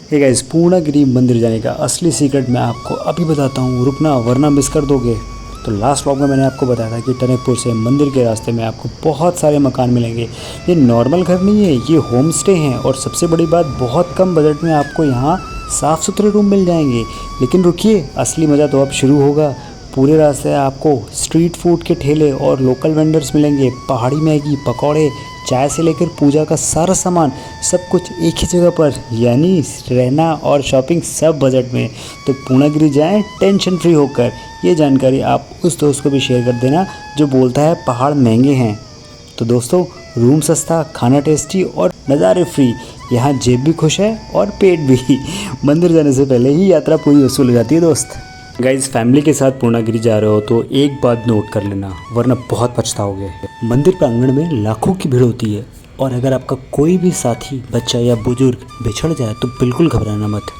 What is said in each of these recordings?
Hey guys, Purnagiri मंदिर जाने का असली सीक्रेट मैं आपको अभी बताता हूँ, रुकना वरना मिस कर दोगे। तो लास्ट व्लॉग में मैंने आपको बताया था कि टनकपुर से मंदिर के रास्ते में आपको बहुत सारे मकान मिलेंगे। ये नॉर्मल घर नहीं है, ये होम स्टे हैं और सबसे बड़ी बात, बहुत कम बजट में आपको यहाँ साफ़ सुथरे रूम मिल जाएंगे। लेकिन रुकिए, असली मज़ा तो अब शुरू होगा। पूरे रास्ते आपको स्ट्रीट फूड के ठेले और लोकल वेंडर्स मिलेंगे। पहाड़ी मैगी, पकौड़े, चाय से लेकर पूजा का सारा सामान, सब कुछ एक ही जगह पर, यानी रहना और शॉपिंग सब बजट में। तो पूर्णागिरि जाएं टेंशन फ्री होकर। ये जानकारी आप उस दोस्त को भी शेयर कर देना जो बोलता है पहाड़ महंगे हैं। तो दोस्तों, रूम सस्ता, खाना टेस्टी और नज़ारे फ्री। यहाँ जेब भी खुश है और पेट भी। मंदिर जाने से पहले ही यात्रा पूरी वसूल हो जाती है दोस्त। गाइस, फैमिली के साथ पूर्णागिरि जा रहे हो तो एक बात नोट कर लेना, वरना बहुत पछताओगे। मंदिर प्रांगण में लाखों की भीड़ होती है और अगर आपका कोई भी साथी, बच्चा या बुजुर्ग बिछड़ जाए तो बिल्कुल घबराना मत।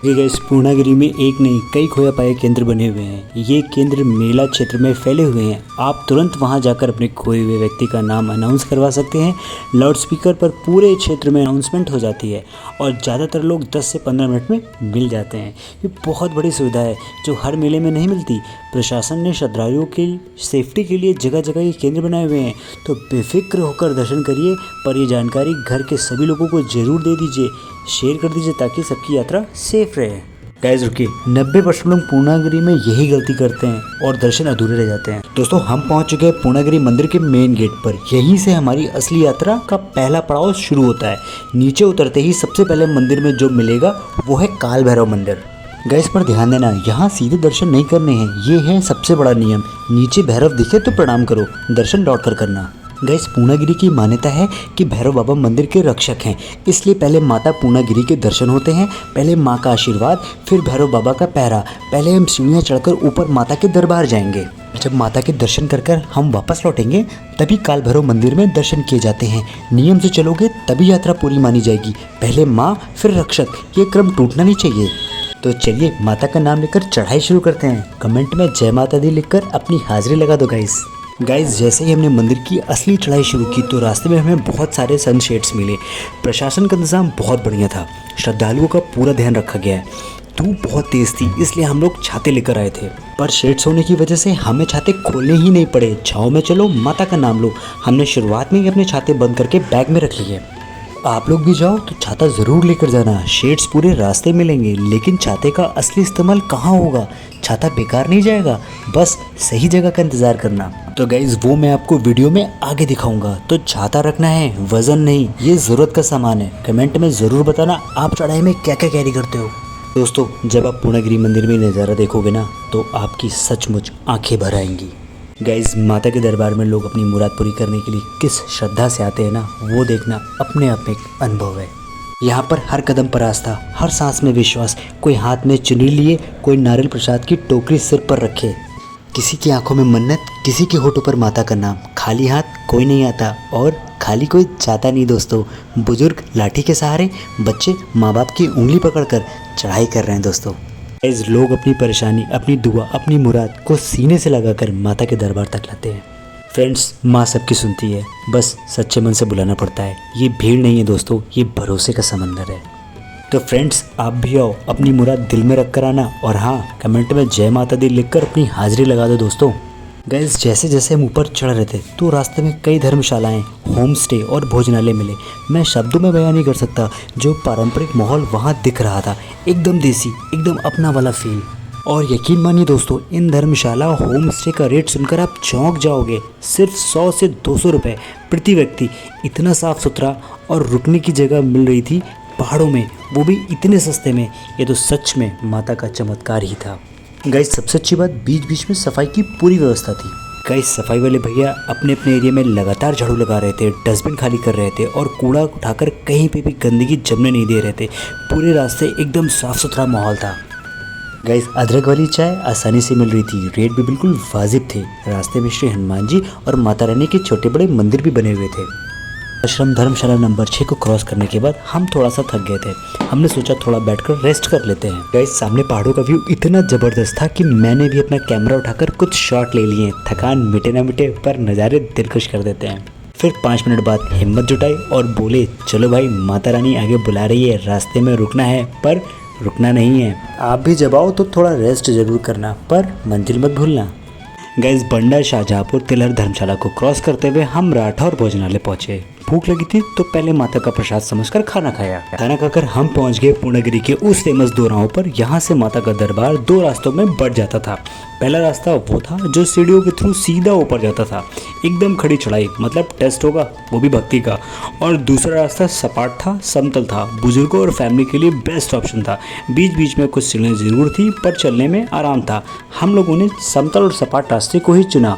ये गाइस, पूर्णागिरि में एक नहीं कई खोया पाए केंद्र बने हुए हैं। ये केंद्र मेला क्षेत्र में फैले हुए हैं। आप तुरंत वहां जाकर अपने खोए हुए व्यक्ति का नाम अनाउंस करवा सकते हैं। लाउडस्पीकर पर पूरे क्षेत्र में अनाउंसमेंट हो जाती है और ज़्यादातर लोग 10 से 15 मिनट में मिल जाते हैं। ये बहुत बड़ी सुविधा है जो हर मेले में नहीं मिलती। प्रशासन ने श्रद्धालुओं की सेफ्टी के लिए जगह जगह ये केंद्र बनाए हुए हैं, तो बेफिक्र होकर दर्शन करिए। पर ये जानकारी घर के सभी लोगों को ज़रूर दे दीजिए, शेयर कर दीजिए ताकि सबकी यात्रा सेफ रहे। गाइस रुकिए, 90% लोग पूर्णागिरि में यही गलती करते हैं और दर्शन अधूरे रह जाते हैं। दोस्तों, हम पहुंच चुके हैं पूर्णागिरि मंदिर के मेन गेट पर। यहीं से हमारी असली यात्रा का पहला पड़ाव शुरू होता है। नीचे उतरते ही सबसे पहले मंदिर में जो मिलेगा वो है काल भैरव मंदिर। गाइस, पर ध्यान देना, यहाँ सीधे दर्शन नहीं करने हैं। ये है सबसे बड़ा नियम। नीचे भैरव दिखे तो प्रणाम करो, दर्शन लौट कर करना। गाइस, पूर्णागिरि की मान्यता है कि भैरव बाबा मंदिर के रक्षक हैं, इसलिए पहले माता पूर्णागिरि के दर्शन होते हैं। पहले माँ का आशीर्वाद, फिर भैरव बाबा का पहरा। पहले हम सीढ़ियाँ चढ़कर ऊपर माता के दरबार जाएंगे। जब माता के दर्शन कर हम वापस लौटेंगे तभी काल भैरव मंदिर में दर्शन किए जाते हैं। नियम से चलोगे तभी यात्रा पूरी मानी जाएगी। पहले माँ फिर रक्षक, ये क्रम टूटना नहीं चाहिए। तो चलिए माता का नाम लेकर चढ़ाई शुरू करते हैं। कमेंट में जय माता दी लिखकर अपनी हाजिरी लगा दो गाइस। जैसे ही हमने मंदिर की असली चढ़ाई शुरू की तो रास्ते में हमें बहुत सारे सनशेड्स मिले। प्रशासन का इंतजाम बहुत बढ़िया था। श्रद्धालुओं का पूरा ध्यान रखा गया है। धूप बहुत तेज़ थी, इसलिए हम लोग छाते लेकर आए थे, पर शेड्स होने की वजह से हमें छाते खोलने ही नहीं पड़े। छाँव में चलो, माता का नाम लो। हमने शुरुआत में ही अपने छाते बंद करके बैग में रख लिए। आप लोग भी जाओ तो छाता ज़रूर लेकर जाना। शेड्स पूरे रास्ते मिलेंगे, लेकिन छाते का असली इस्तेमाल कहाँ होगा? छाता बेकार नहीं जाएगा, बस सही जगह का इंतज़ार करना। तो गाइज़, वो मैं आपको वीडियो में आगे दिखाऊंगा। तो छाता रखना है, वज़न नहीं, ये ज़रूरत का सामान है। कमेंट में ज़रूर बताना आप चढ़ाई में क्या क्या कैरी करते हो। दोस्तों, जब आप पूर्णागिरि मंदिर में नज़ारा देखोगे ना तो आपकी सचमुच आँखें भर आएंगी। गाइज, माता के दरबार में लोग अपनी मुराद पूरी करने के लिए किस श्रद्धा से आते हैं ना, वो देखना अपने आप में एक अनुभव है। यहाँ पर हर कदम पर आस्था, हर सांस में विश्वास। कोई हाथ में चुनरी लिए, कोई नारियल प्रसाद की टोकरी सिर पर रखे, किसी की आंखों में मन्नत, किसी के होठों पर माता का नाम। खाली हाथ कोई नहीं आता और खाली कोई जाता नहीं दोस्तों। बुजुर्ग लाठी के सहारे, बच्चे माँ बाप की उंगली पकड़कर चढ़ाई कर रहे हैं दोस्तों। गाइस, लोग अपनी परेशानी, अपनी दुआ, अपनी मुराद को सीने से लगाकर माता के दरबार तक लाते हैं। फ्रेंड्स, माँ सबकी सुनती है, बस सच्चे मन से बुलाना पड़ता है। ये भीड़ नहीं है दोस्तों, ये भरोसे का समंदर है। तो फ्रेंड्स, आप भी आओ, अपनी मुराद दिल में रख कर आना। और हाँ, कमेंट में जय माता दी लिखकर अपनी हाजिरी लगा दो दोस्तों। गाइस, जैसे जैसे हम ऊपर चढ़ रहे थे तो रास्ते में कई धर्मशालाएं, होम स्टे और भोजनालय मिले। मैं शब्दों में बयान नहीं कर सकता जो पारंपरिक माहौल वहाँ दिख रहा था। एकदम देसी, एकदम अपना वाला फील। और यकीन मानिए दोस्तों, इन धर्मशाला होम स्टे का रेट सुनकर आप चौंक जाओगे। सिर्फ 100 से 200 रुपये प्रति व्यक्ति। इतना साफ़ सुथरा और रुकने की जगह मिल रही थी पहाड़ों में, वो भी इतने सस्ते में। ये तो सच में माता का चमत्कार ही था। गाइस, सबसे अच्छी बात, बीच बीच में सफाई की पूरी व्यवस्था थी। गाइस, सफाई वाले भैया अपने अपने एरिया में लगातार झाड़ू लगा रहे थे, डस्टबिन खाली कर रहे थे और कूड़ा उठाकर कहीं पे भी गंदगी जमने नहीं दे रहे थे। पूरे रास्ते एकदम साफ़ सुथरा माहौल था। गाइस, अदरक वाली चाय आसानी से मिल रही थी, रेट भी बिल्कुल वाजिब थे। रास्ते में श्री हनुमान जी और माता रानी के छोटे बड़े मंदिर भी बने हुए थे। आश्रम धर्मशाला नंबर 6 को क्रॉस करने के बाद हम थोड़ा सा थक गए थे। हमने सोचा थोड़ा बैठकर रेस्ट कर लेते हैं। गाइस, सामने पहाड़ों का व्यू इतना ज़बरदस्त था कि मैंने भी अपना कैमरा उठाकर कुछ शॉट ले लिए। थकान मिटे ना मिटे, पर नज़ारे दिल खुश कर देते हैं। फिर 5 मिनट बाद हिम्मत जुटाई और बोले चलो भाई, माता रानी आगे बुला रही है, रास्ते में रुकना है पर रुकना नहीं है। आप भी जब आओ तो थोड़ा रेस्ट जरूर करना, पर मंजिल मत भूलना। गाइस, बंडा शाहजहाँपुर तिलहर धर्मशाला को क्रॉस करते हुए हम राठौर भोजनालय पहुंचे। भूख लगी थी तो पहले माता का प्रसाद समझकर खाना खाया। खाना खाकर हम पहुंच गए पूर्णगिरी के उस फेमस 2 राहों पर। यहाँ से माता का दरबार 2 रास्तों में बढ़ जाता था। पहला रास्ता वो था जो सीढ़ियों के थ्रू सीधा ऊपर जाता था, एकदम खड़ी चढ़ाई, मतलब टेस्ट होगा वो भी भक्ति का। और दूसरा रास्ता सपाट था, समतल था, बुजुर्गों और फैमिली के लिए बेस्ट ऑप्शन था। बीच बीच में कुछ सीढ़ियाँ जरूर थी पर चलने में आराम था। हम लोगों ने समतल और सपाट रास्ते को ही चुना।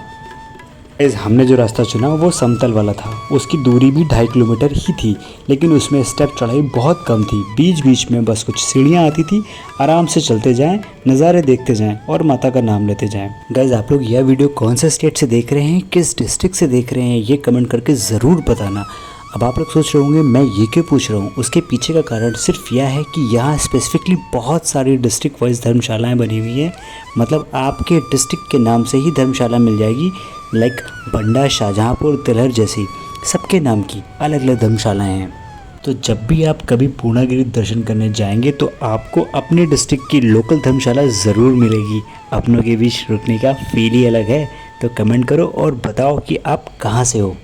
हमने जो रास्ता चुना वो समतल वाला था। उसकी दूरी भी 2.5 किलोमीटर ही थी, लेकिन उसमें स्टेप चढ़ाई बहुत कम थी। बीच बीच में बस कुछ सीढ़ियाँ आती थी। आराम से चलते जाएं, नज़ारे देखते जाएं और माता का नाम लेते जाएं। गाइस, आप लोग यह वीडियो कौन से स्टेट से देख रहे हैं, किस डिस्ट्रिक्ट से देख रहे हैं, ये कमेंट करके ज़रूर बताना। अब आप लोग सोच रहे होंगे मैं ये क्यों पूछ रहा हूँ। उसके पीछे का कारण सिर्फ यह है कि यहाँ स्पेसिफिकली बहुत सारी डिस्ट्रिक्ट वाइज धर्मशालाएँ बनी हुई हैं। मतलब आपके डिस्ट्रिक्ट के नाम से ही धर्मशाला मिल जाएगी, लाइक बंडा, शाहजहाँपुर, तिलहर जैसी सबके नाम की अलग अलग धर्मशालाएँ हैं। तो जब भी आप कभी पूर्णागिरि दर्शन करने जाएंगे तो आपको अपने डिस्ट्रिक्ट की लोकल धर्मशाला ज़रूर मिलेगी। अपनों के बीच रुकने का फील ही अलग है। तो कमेंट करो और बताओ कि आप कहाँ से हो।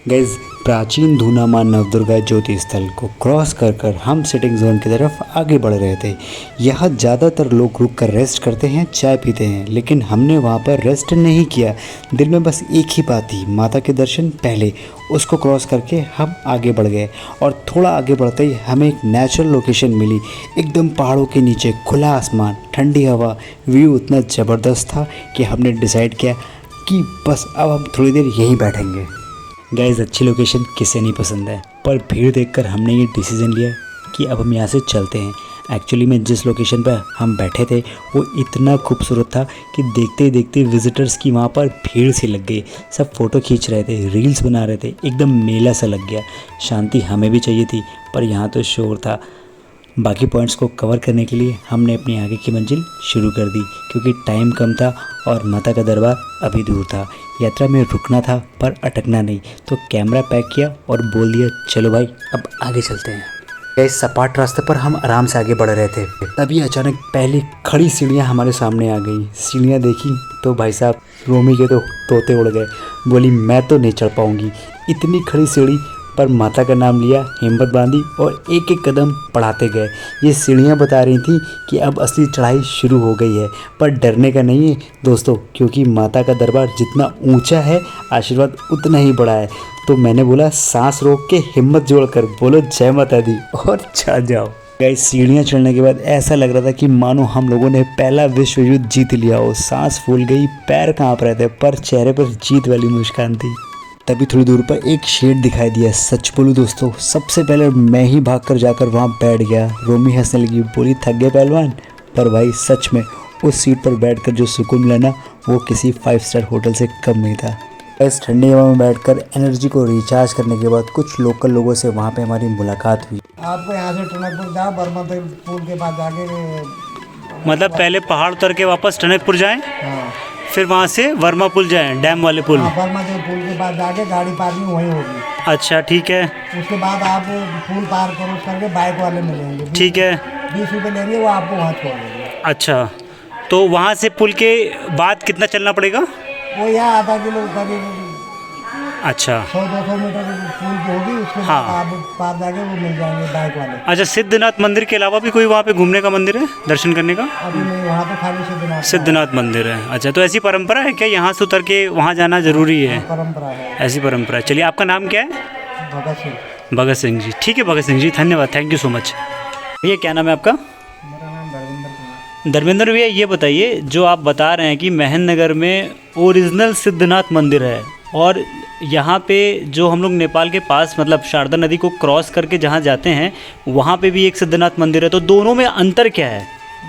गाइस, प्राचीन धूना माँ नवदुर्गा ज्योति स्थल को क्रॉस कर हम सिटिंग जोन की तरफ आगे बढ़ रहे थे। यहाँ ज़्यादातर लोग रुक कर रेस्ट करते हैं, चाय पीते हैं, लेकिन हमने वहाँ पर रेस्ट नहीं किया। दिल में बस एक ही बात थी, माता के दर्शन पहले। उसको क्रॉस करके हम आगे बढ़ गए और थोड़ा आगे बढ़ते ही हमें एक नेचुरल लोकेशन मिली। एकदम पहाड़ों के नीचे खुला आसमान, ठंडी हवा, व्यू इतना ज़बरदस्त था कि हमने डिसाइड किया कि बस अब हम थोड़ी देर यहीं बैठेंगे। गाइस, अच्छी लोकेशन किसे नहीं पसंद है, पर भीड़ देखकर हमने ये डिसीज़न लिया कि अब हम यहाँ से चलते हैं। एक्चुअली में जिस लोकेशन पर हम बैठे थे वो इतना खूबसूरत था कि देखते ही देखते विजिटर्स की वहाँ पर भीड़ सी लग गई। सब फ़ोटो खींच रहे थे, रील्स बना रहे थे, एकदम मेला सा लग गया। शांति हमें भी चाहिए थी, पर यहाँ तो शोर था। बाकी पॉइंट्स को कवर करने के लिए हमने अपनी आगे की मंजिल शुरू कर दी, क्योंकि टाइम कम था और माता का दरबार अभी दूर था। यात्रा में रुकना था पर अटकना नहीं। तो कैमरा पैक किया और बोल दिया चलो भाई अब आगे चलते हैं। इस सपाट रास्ते पर हम आराम से आगे बढ़ रहे थे, तभी अचानक पहली खड़ी सीढ़ियाँ हमारे सामने आ गई। सीढ़ियाँ देखी तो भाई साहब रोमी के तो तोते उड़ गए। बोली मैं तो नहीं चढ़ पाऊँगी इतनी खड़ी सीढ़ी, पर माता का नाम लिया, हिम्मत बांधी और एक एक कदम बढ़ाते गए। ये सीढ़ियाँ बता रही थी कि अब असली चढ़ाई शुरू हो गई है, पर डरने का नहीं है दोस्तों, क्योंकि माता का दरबार जितना ऊंचा है आशीर्वाद उतना ही बड़ा है। तो मैंने बोला सांस रोक के हिम्मत जोड़कर बोलो जय माता दी और चढ़ जाओ। गाइस, सीढ़ियाँ चढ़ने के बाद ऐसा लग रहा था कि मानो हम लोगों ने पहला विश्व युद्ध जीत लिया हो। सांस फूल गई, पैर काँप रहे थे, पर चेहरे पर जीत वाली मुस्कान थी। तभी थोड़ी दूर पर एक शेड दिखाई दिया। सच बोलूं दोस्तों, सबसे पहले मैं ही भागकर जाकर वहाँ बैठ गया। रोमी हंसने लगी, बोली थक गए पहलवान। पर भाई सच में उस सीट पर बैठकर जो सुकून मिला ना, वो किसी 5 स्टार होटल से कम नहीं था। इस ठंडी हवा में बैठकर एनर्जी को रिचार्ज करने के बाद कुछ लोकल लोगों से वहाँ पे हमारी मुलाकात हुई। आपको यहाँ से टनकपुर जाओ, बर्मा पुल के पास जाके, मतलब पहले पहाड़ उतर के वापस टनकपुर जाएं, हाँ, फिर वहाँ से वर्मा पुल जाएं, डैम वाले पुल। हाँ, बर्मा पुल के पास जाके गाड़ी पार्किंग वहीं होगी। अच्छा ठीक है। उसके बाद आप पुल पार क्रॉस करके बाइक वाले मिलेंगे। ठीक है। 20 रुपये लेंगे, वो आपको वहाँ छोड़ देंगे। अच्छा, तो वहाँ से पुल के बाद कितना चलना पड़ेगा? वो यहाँ आधा किलो करीब अच्छा 100-200 मीटर पुल की होगी। उसके बाद हाँ। आप पार जाके वो मिल जाएंगे बाइक वाले। अच्छा, सिद्धनाथ मंदिर के अलावा भी कोई वहाँ पे घूमने का मंदिर है, दर्शन करने का? अभी नहीं, वहाँ तो खाली सिद्धनाथ मंदिर है। अच्छा, तो ऐसी परंपरा है क्या यहाँ से उतर के वहाँ जाना ज़रूरी है? परंपरा है, ऐसी परंपरा है। चलिए, आपका नाम क्या है? भगत सिंह। भगत सिंह जी। ठीक है भगत सिंह जी, धन्यवाद, थैंक यू सो मच। भैया क्या नाम है आपका? मेरा नाम धर्मेंद्र कुमार। धर्मेंद्र भैया, ये बताइए, जो आप बता रहे हैं कि महेंद्र नगर में ओरिजिनल सिद्धनाथ मंदिर है और यहाँ पे जो हम लोग नेपाल के पास मतलब शारदा नदी को क्रॉस करके जहाँ जाते हैं वहाँ पे भी एक सिद्धनाथ मंदिर है, तो दोनों में अंतर क्या है?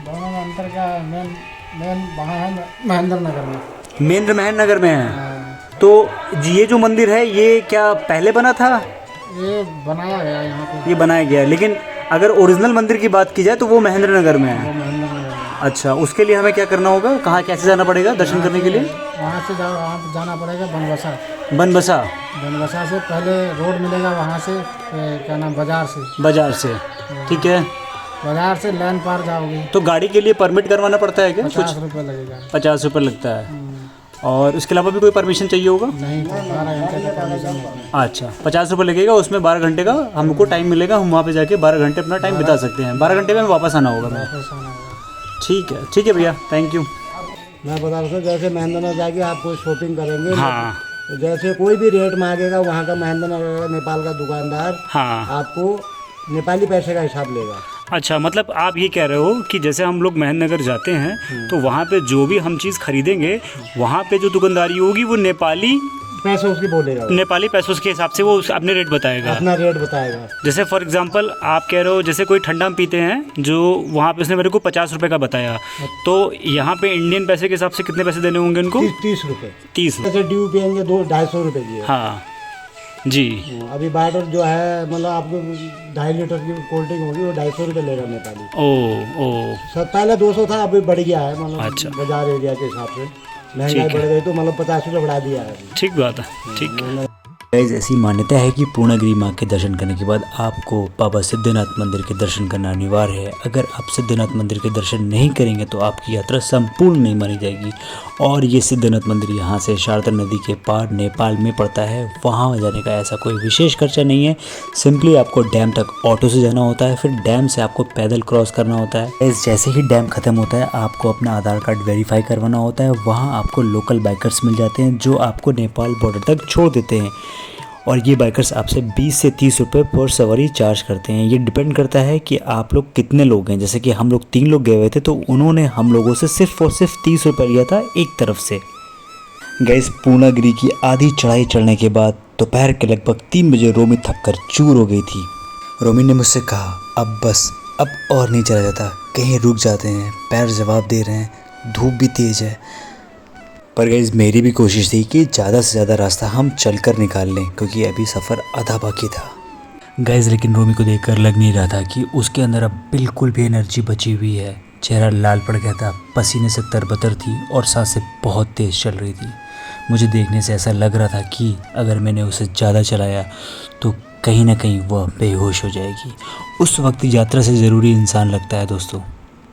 दोनों में अंतर क्या है? मेन वहाँ है महेंद्र नगर में। महेंद्र नगर में है। हाँ, तो ये जो मंदिर है ये क्या पहले बना था? ये बनाया गया यहाँ पे। ये बनाया गया है, लेकिन अगर ओरिजिनल मंदिर की बात की जाए तो वो महेंद्र नगर में है। वो महेंद्र नगर में। अच्छा, उसके लिए हमें क्या करना होगा, कहाँ कैसे जाना पड़ेगा दर्शन करने के लिए? वहाँ से जाओ, वहाँ जाना पड़ेगा बनबसा। बनबसा। बनबसा से पहले रोड मिलेगा, वहाँ से क्या नाम, बाज़ार से। बाजार से, ठीक है। बाज़ार से लाइन पार जाओगे तो गाड़ी के लिए परमिट करवाना पड़ता है क्या? 50 रुपये लगेगा। 50 रुपये लगता है। और उसके अलावा भी कोई परमिशन चाहिए होगा? नहीं, 12 घंटे का परमिशन है। अच्छा, 50 रुपये लगेगा, उसमें 12 घंटे का हमको टाइम मिलेगा, हम वहाँ पे जाके 12 घंटे अपना टाइम बिता सकते हैं। 12 घंटे में वापस आना होगा मैं। वापस आना होगा। ठीक है भैया, थैंक यू। मैं बता रहा हूँ, जैसे महेंद्र नगर जाके आप कोई शॉपिंग करेंगे, हाँ तो जैसे कोई भी रेट मांगेगा वहाँ का महेंद्र नगर नेपाल का दुकानदार हाँ। आपको नेपाली पैसे का हिसाब लेगा। अच्छा, मतलब आप ये कह रहे हो कि जैसे हम लोग महेंद्र नगर जाते हैं तो वहाँ पे जो भी हम चीज़ खरीदेंगे, वहाँ पे जो दुकानदारी होगी वो नेपाली पैसे उसकी बोलेगा, नेपाली पैसों के हिसाब से वो अपने रेट बताएगा, अपना रेट बताएगा। जैसे फॉर एग्जांपल आप कह रहे हो, जैसे कोई ठंडा हम पीते हैं जो वहाँ पे उसने मेरे को 50 रुपये का बताया, तो यहाँ पे इंडियन पैसे के हिसाब से कितने पैसे देने होंगे उनको? 30 रुपये। 30। जैसे ड्यू पियेंगे 250 रुपये की है। हाँ जी। अभी बाटर जो है, मतलब आपको 2.5 लीटर की कोल्ड ड्रिंक होगी, वो 250 रुपये लेगा नेपाली। ओ सर पहले 200 था, अभी बढ़ गया है, मतलब अच्छा। बाजार एरिया के हिसाब से महंगाई बढ़ गई, तो मतलब 50 रुपये बढ़ा दिया है। ठीक बात है, ठीक है। गाइस, ऐसी मान्यता है कि पूर्णागिरि माँ के दर्शन करने के बाद आपको बाबा सिद्धनाथ मंदिर के दर्शन करना अनिवार्य है। अगर आप सिद्धनाथ मंदिर के दर्शन नहीं करेंगे तो आपकी यात्रा संपूर्ण नहीं मानी जाएगी। और ये सिद्धनाथ मंदिर यहाँ से शारदा नदी के पार नेपाल में पड़ता है। वहाँ जाने का ऐसा कोई विशेष खर्चा नहीं है, सिंपली आपको डैम तक ऑटो से जाना होता है, फिर डैम से आपको पैदल क्रॉस करना होता है। जैसे ही डैम खत्म होता है आपको अपना आधार कार्ड वेरीफाई करवाना होता है। वहाँ आपको लोकल बाइकर्स मिल जाते हैं जो आपको नेपाल बॉर्डर तक छोड़ देते हैं, और ये बाइकर्स आपसे 20 से 30 रुपये पर सवारी चार्ज करते हैं। ये डिपेंड करता है कि आप लोग कितने लोग हैं। जैसे कि हम लोग 3 लोग गए हुए थे, तो उन्होंने हम लोगों से सिर्फ और सिर्फ 30 रुपये लिया था एक तरफ से। गाइस, पूर्णागिरि की आधी चढ़ाई चढ़ने के बाद दोपहर के लगभग 3 बजे रोमी थककर चूर हो गई थी। रोमी ने मुझसे कहा, अब बस, अब और नहीं चला जाता, कहीं रुक जाते हैं। पैर जवाब दे रहे हैं, धूप भी तेज़ है। पर गाइस, मेरी भी कोशिश थी कि ज़्यादा से ज़्यादा रास्ता हम चलकर निकाल लें, क्योंकि अभी सफ़र आधा बाकी था। गाइस, लेकिन रोमी को देखकर लग नहीं रहा था कि उसके अंदर अब बिल्कुल भी एनर्जी बची हुई है। चेहरा लाल पड़ गया था, पसीने से तरबतर थी और सांसें बहुत तेज़ चल रही थी। मुझे देखने से ऐसा लग रहा था कि अगर मैंने उसे ज़्यादा चलाया तो कहीं ना कहीं वह बेहोश हो जाएगी। उस वक्त यात्रा से ज़रूरी इंसान लगता है दोस्तों।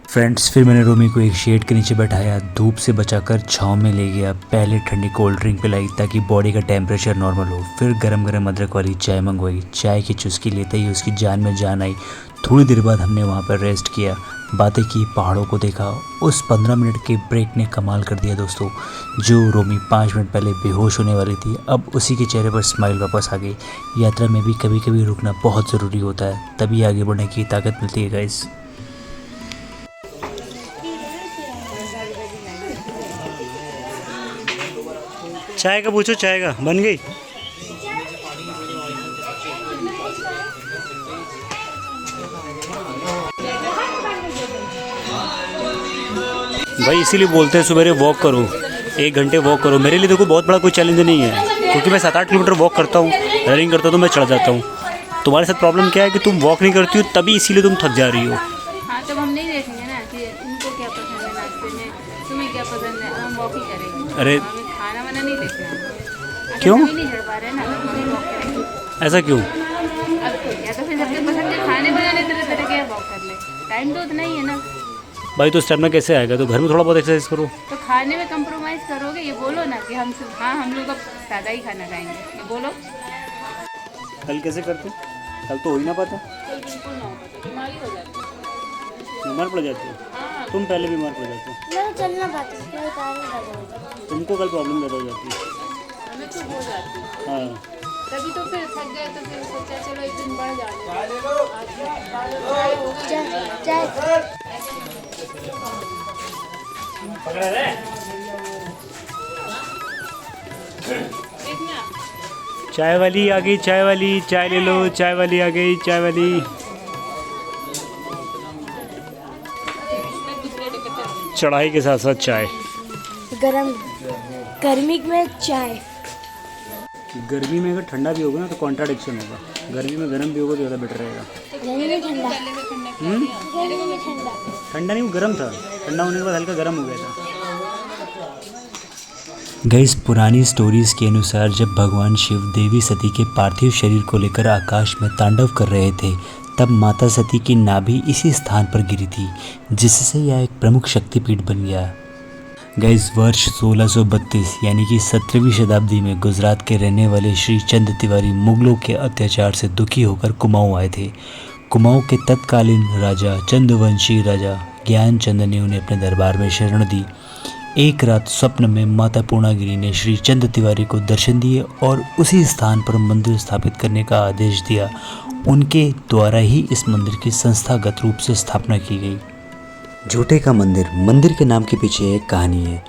फ्रेंड्स, फिर मैंने रोमी को एक शेड के नीचे बैठाया, धूप से बचाकर छाँव में ले गया। पहले ठंडी कोल्ड ड्रिंक पिलाई ताकि बॉडी का टेम्परेचर नॉर्मल हो, फिर गरम गरम अदरक वाली चाय मंगवाई। चाय की चुस्की लेते ही उसकी जान में जान आई। थोड़ी देर बाद हमने वहाँ पर रेस्ट किया, बातें की, पहाड़ों को देखा। उस 15 मिनट के ब्रेक ने कमाल कर दिया दोस्तों। जो रोमी 5 मिनट पहले बेहोश होने वाली थी, अब उसी के चेहरे पर स्माइल वापस आ गई। यात्रा में भी कभी कभी रुकना बहुत ज़रूरी होता है, तभी आगे बढ़ने की ताकत मिलती है गाइस। चाय का पूछो, चाय का बन गई? भाई इसीलिए बोलते हैं सुबह वॉक करो, 1 घंटे वॉक करो। मेरे लिए देखो बहुत बड़ा कोई चैलेंज नहीं है, क्योंकि मैं 7-8 किलोमीटर वॉक करता हूँ, रनिंग करता हूँ तो मैं चढ़ जाता हूँ। तुम्हारे साथ प्रॉब्लम क्या है कि तुम वॉक नहीं करती हो, तभी इसीलिए तुम थक जा रही हो। हाँ, तब हम नहीं देखेंगे ना कि उनको क्या पसंद है नाश्ते में, तुम्हें क्या पसंद है, हम वॉक ही करेंगे। अरे हमें खाना वाना नहीं देखना है। क्यों? अभी नहीं चढ़ पा रहे हैं ना, तो हम वॉक करेंगे। ऐसा क्यों? अब या तो फिर सबके पसंद है खाने बनाने, तरह तरह के वॉक कर ले, टाइम तो उतना ही है ना भाई। तो स्टेमिना कैसे आएगा? तो घर में थोड़ा बहुत एक्सरसाइज करो। तो खाने में कंप्रोमाइज़ करोगे? ये बोलो ना कि हम सिर्फ, हाँ हम लोग अब सादा ही खाना खाएंगे, ये बोलो। कल कैसे करते? कल तो हो ही ना पाता, तो बिल्कुल ना होगा, तो बीमारी हो जाती है। बीमार पड़ जाते हो। हाँ, तुम पहले बीमार पड़ जाते हो। मैं चलना पाती हूँ, मेरे पैर में दर्द होता है। तुमको कल प्रॉब्लम ज़्यादा हो जाती है। हमें तो हो जाती है, हाँ, तभी तो फिर थक गए तो फिर सोचा चलो एक दिन बढ़ जाए। चाय चाय वाली आ गई, चाय वाली, चाय ले लो, चाय वाली आ गई, चाय वाली। चढ़ाई के साथ साथ चाय। गरम, गर्मी में चाय। गर्मी में अगर ठंडा भी होगा ना तो कॉन्ट्राडिक्शन होगा। गर्मी में गर्म भी होगा तो ज़्यादा बेटर रहेगा। गर्मी में ठंडा, गर्मी में ठंडा। ठंडा नहीं, वो गर्म था। ठंडा होने के बाद हल्का गर्म हो गया था। गाइस पुरानी स्टोरीज के अनुसार जब भगवान शिव देवी सती के पार्थिव शरीर को लेकर आकाश में तांडव कर रहे थे, तब माता सती की नाभि इसी स्थान पर गिरी थी, जिससे यह एक प्रमुख शक्तिपीठ बन गया। गाइस वर्ष 1632 यानी कि 17वीं शताब्दी में गुजरात के रहने वाले श्री चंद तिवारी मुगलों के अत्याचार से दुखी होकर कुमाऊं आए थे। कुमाऊं के तत्कालीन राजा चंद्रवंशी राजा ज्ञानचंद ने उन्हें अपने दरबार में शरण दी। एक रात स्वप्न में माता पूर्णागिरी ने श्री चंद तिवारी को दर्शन दिए और उसी स्थान पर मंदिर स्थापित करने का आदेश दिया। उनके द्वारा ही इस मंदिर की संस्थागत रूप से स्थापना की गई। झूठे का मंदिर के नाम के पीछे एक कहानी है।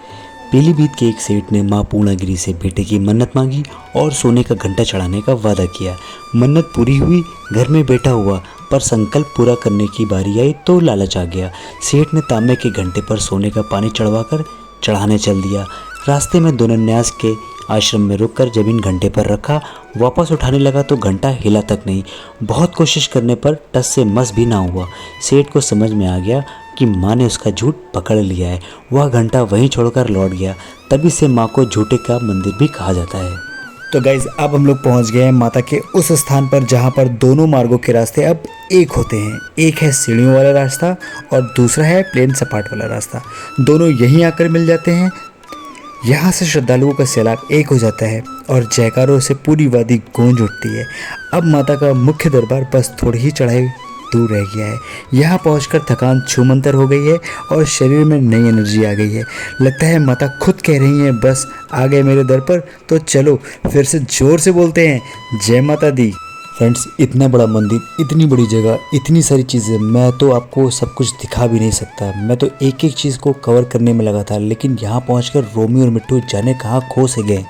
पीलीभीत के एक सेठ ने माँ पूर्णागिरी से बेटे की मन्नत मांगी और सोने का घंटा चढ़ाने का वादा किया। मन्नत पूरी हुई, घर में बेटा हुआ, पर संकल्प पूरा करने की बारी आई तो लालच आ गया। सेठ ने तांबे के घंटे पर सोने का पानी चढ़वाकर चढ़ाने चल दिया। रास्ते में दोनों न्यास के आश्रम में रुककर जमीन घंटे पर रखा। वापस उठाने लगा तो घंटा हिला तक नहीं। बहुत कोशिश करने पर टस से मस भी ना हुआ। सेठ को समझ में आ गया कि माँ ने उसका झूठ पकड़ लिया है। वह घंटा वहीं छोड़कर लौट गया। तभी से माँ को झूठे का मंदिर भी कहा जाता है। तो गाइज अब हम लोग पहुँच गए हैं माता के उस स्थान पर जहाँ पर दोनों मार्गों के रास्ते अब एक होते हैं। एक है सीढ़ियों वाला रास्ता और दूसरा है प्लेन सपाट वाला रास्ता। दोनों यहीं आकर मिल जाते हैं। यहाँ से श्रद्धालुओं का सैलाब एक हो जाता है और जयकारों से पूरी वादी गूंज उठती है। अब माता का मुख्य दरबार बस थोड़ी ही चढ़ाई दूर रह गया है। यहाँ पहुंचकर थकान छूमंतर हो गई है और शरीर में नई एनर्जी आ गई है। लगता है माता खुद कह रही हैं, बस आ गए मेरे दर पर तो चलो फिर से जोर से बोलते हैं, जय माता दी। फ्रेंड्स, इतना बड़ा मंदिर, इतनी बड़ी जगह, इतनी सारी चीज़ें, मैं तो आपको सब कुछ दिखा भी नहीं सकता। मैं तो एक एक चीज़ को कवर करने में लगा था, लेकिन यहाँ पहुँचकर रोमी और मिट्टू जाने कहाँ खो से गए।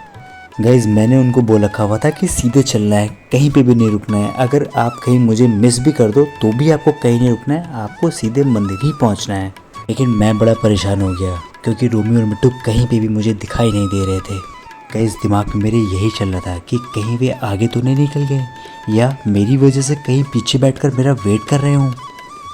गाइज मैंने उनको बोल रखा हुआ था कि सीधे चलना है, कहीं पे भी नहीं रुकना है। अगर आप कहीं मुझे मिस भी कर दो तो भी आपको कहीं नहीं रुकना है, आपको सीधे मंदिर ही पहुंचना है। लेकिन मैं बड़ा परेशान हो गया क्योंकि रोमी और मिट्टू कहीं पे भी मुझे दिखाई नहीं दे रहे थे। गाइज दिमाग में मेरे यही चल रहा था कि कहीं वे आगे तो नहीं निकल गए या मेरी वजह से कहीं पीछे बैठ मेरा वेट कर रहे हों।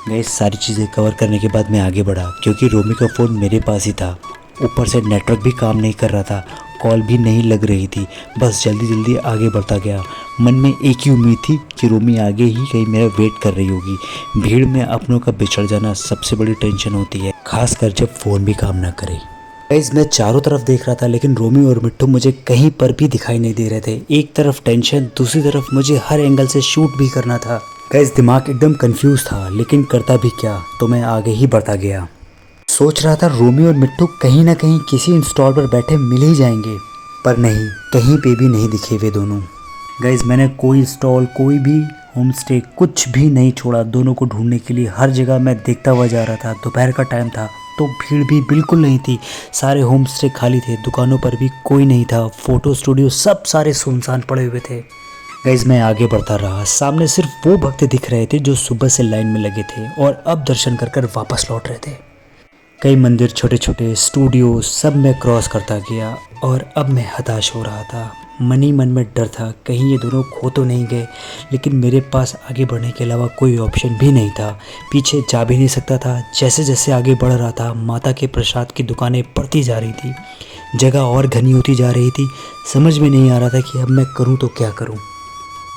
गाइज सारी चीज़ें कवर करने के बाद मैं आगे बढ़ा क्योंकि रोमी का फ़ोन मेरे पास ही था। ऊपर से नेटवर्क भी काम नहीं कर रहा था, कॉल भी नहीं लग रही थी। बस जल्दी जल्दी आगे बढ़ता गया। मन में एक ही उम्मीद थी कि रोमी आगे ही कहीं मेरा वेट कर रही होगी। भीड़ में अपनों का बिछड़ जाना सबसे बड़ी टेंशन होती है, खासकर जब फ़ोन भी काम ना करे। गाइस मैं चारों तरफ देख रहा था लेकिन रोमी और मिट्टू मुझे कहीं पर भी दिखाई नहीं दे रहे थे। एक तरफ टेंशन, दूसरी तरफ मुझे हर एंगल से शूट भी करना था। गाइस दिमाग एकदम कंफ्यूज था, लेकिन करता भी क्या, तो मैं आगे ही बढ़ता गया। सोच रहा था रोमी और मिट्टू कहीं ना कहीं किसी इंस्टॉल पर बैठे मिल ही जाएंगे, पर नहीं, कहीं पे भी नहीं दिखे वे दोनों। गाइज मैंने कोई स्टॉल, कोई भी होम स्टे, कुछ भी नहीं छोड़ा दोनों को ढूंढने के लिए। हर जगह मैं देखता हुआ जा रहा था। दोपहर का टाइम था तो भीड़ भी बिल्कुल नहीं थी। सारे होम स्टे खाली थे, दुकानों पर भी कोई नहीं था। फ़ोटो स्टूडियो सब सारे सुनसान पड़े हुए थे। गाइज मैं आगे बढ़ता रहा। सामने सिर्फ वो भक्त दिख रहे थे जो सुबह से लाइन में लगे थे और अब दर्शन कर वापस लौट रहे थे। कई मंदिर, छोटे छोटे स्टूडियो, सब मैं क्रॉस करता गया और अब मैं हताश हो रहा था। मन ही मन में डर था कहीं ये दोनों खो तो नहीं गए, लेकिन मेरे पास आगे बढ़ने के अलावा कोई ऑप्शन भी नहीं था। पीछे जा भी नहीं सकता था। जैसे जैसे आगे बढ़ रहा था माता के प्रसाद की दुकानें बढ़ती जा रही थी, जगह और घनी होती जा रही थी। समझ में नहीं आ रहा था कि अब मैं करूँ तो क्या करूँ।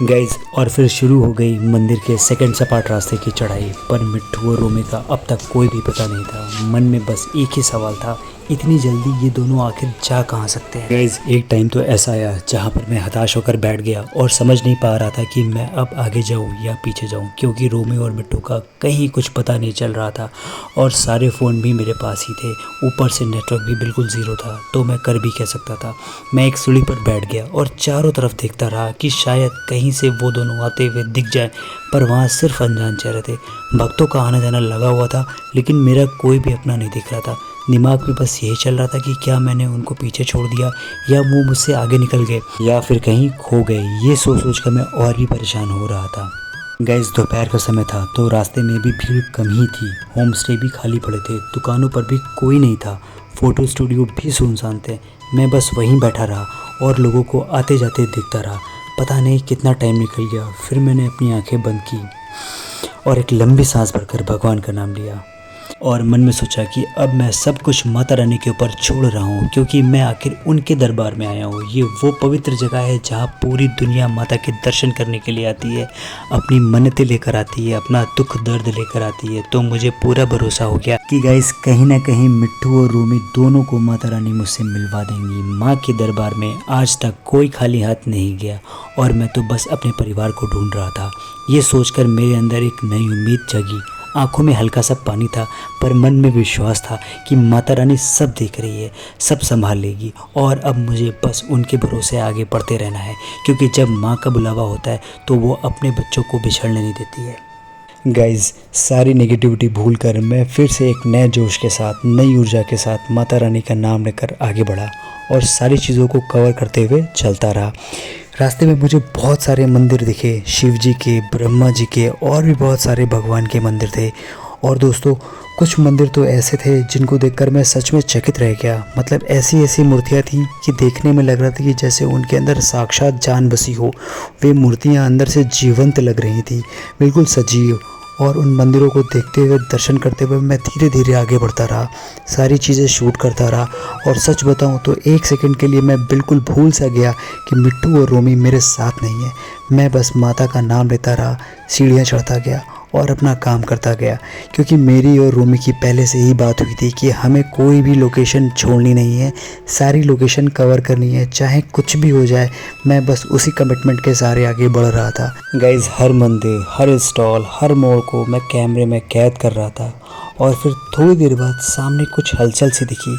गाइज और फिर शुरू हो गई मंदिर के सेकंड सपाट रास्ते की चढ़ाई। पर मिट्टू और रोमी का अब तक कोई भी पता नहीं था। मन में बस एक ही सवाल था, इतनी जल्दी ये दोनों आखिर जा कहाँ सकते हैं। गाइज एक टाइम तो ऐसा आया जहाँ पर मैं हताश होकर बैठ गया और समझ नहीं पा रहा था कि मैं अब आगे जाऊँ या पीछे जाऊँ, क्योंकि रोमी और मिट्टू का कहीं कुछ पता नहीं चल रहा था और सारे फ़ोन भी मेरे पास ही थे। ऊपर से नेटवर्क भी बिल्कुल ज़ीरो था, तो मैं कर भी कह सकता था। मैं एक सीढ़ी पर बैठ गया और चारों तरफ देखता रहा कि शायद कहीं से वो दोनों आते हुए दिख जाए, पर वहाँ सिर्फ अनजान चेहरे थे। भक्तों का आना जाना लगा हुआ था, लेकिन मेरा कोई भी अपना नहीं दिख रहा था। दिमाग में बस यही चल रहा था कि क्या मैंने उनको पीछे छोड़ दिया या वो मुझसे आगे निकल गए या फिर कहीं खो गए। ये सोच कर मैं और भी परेशान हो रहा था। गाइस दोपहर का समय था तो रास्ते में भी भीड़ कम ही थी। होम स्टे भी खाली पड़े थे, दुकानों पर भी कोई नहीं था, फ़ोटो स्टूडियो भी सुनसान थे। मैं बस वहीं बैठा रहा और लोगों को आते जाते देखता रहा। पता नहीं कितना टाइम निकल गया। फिर मैंने अपनी आंखें बंद की और एक लंबी सांस भरकर भगवान का नाम लिया। और मन में सोचा कि अब मैं सब कुछ माता रानी के ऊपर छोड़ रहा हूँ, क्योंकि मैं आखिर उनके दरबार में आया हूँ। ये वो पवित्र जगह है जहाँ पूरी दुनिया माता के दर्शन करने के लिए आती है, अपनी मन्नतें लेकर आती है, अपना दुख दर्द लेकर आती है। तो मुझे पूरा भरोसा हो गया कि गाइस कहीं ना कहीं मिट्टू और रूमी दोनों को माता रानी मुझसे मिलवा देंगी। माँ के दरबार में आज तक कोई खाली हाथ नहीं गया और मैं तो बस अपने परिवार को ढूंढ रहा था। ये सोचकर मेरे अंदर एक नई उम्मीद जगी। आंखों में हल्का सा पानी था, पर मन में विश्वास था कि माता रानी सब देख रही है, सब संभाल लेगी। और अब मुझे बस उनके भरोसे आगे बढ़ते रहना है, क्योंकि जब माँ का बुलावा होता है तो वो अपने बच्चों को बिछड़ने नहीं देती है। गाइज़, सारी नेगेटिविटी भूलकर मैं फिर से एक नए जोश के साथ, नई ऊर्जा के साथ माता रानी का नाम लेकर आगे बढ़ा और सारी चीज़ों को कवर करते हुए चलता रहा। रास्ते में मुझे बहुत सारे मंदिर दिखे, शिव जी के, ब्रह्मा जी के और भी बहुत सारे भगवान के मंदिर थे। और दोस्तों, कुछ मंदिर तो ऐसे थे जिनको देखकर मैं सच में चकित रह गया। मतलब ऐसी ऐसी मूर्तियाँ थीं कि देखने में लग रहा था कि जैसे उनके अंदर साक्षात जान बसी हो। वे मूर्तियाँ अंदर से जीवंत लग रही थी, बिल्कुल सजीव। और उन मंदिरों को देखते हुए, दर्शन करते हुए मैं धीरे धीरे आगे बढ़ता रहा, सारी चीज़ें शूट करता रहा। और सच बताऊं तो एक सेकंड के लिए मैं बिल्कुल भूल सा गया कि मिट्टू और रोमी मेरे साथ नहीं है। मैं बस माता का नाम लेता रहा, सीढ़ियाँ चढ़ता गया और अपना काम करता गया, क्योंकि मेरी और रोमी की पहले से ही बात हुई थी कि हमें कोई भी लोकेशन छोड़नी नहीं है, सारी लोकेशन कवर करनी है, चाहे कुछ भी हो जाए। मैं बस उसी कमिटमेंट के सहारे आगे बढ़ रहा था। गाइज़, हर मंदिर, हर स्टॉल, हर मोड़ को मैं कैमरे में कैद कर रहा था। और फिर थोड़ी देर बाद सामने कुछ हलचल सी दिखी।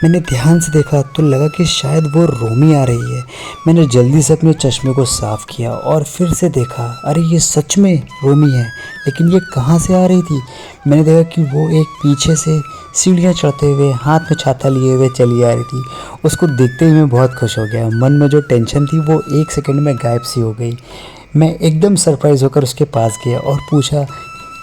मैंने ध्यान से देखा तो लगा कि शायद वो रोमी आ रही है। मैंने जल्दी से अपने चश्मे को साफ़ किया और फिर से देखा, अरे ये सच में रोमी है, लेकिन ये कहाँ से आ रही थी? मैंने देखा कि वो एक पीछे से सीढ़ियाँ चढ़ते हुए, हाथ में छाता लिए हुए चली आ रही थी। उसको देखते ही मैं बहुत खुश हो गया। मन में जो टेंशन थी वो एक सेकंड में गायब सी हो गई। मैं एकदम सरप्राइज़ होकर उसके पास गया और पूछा,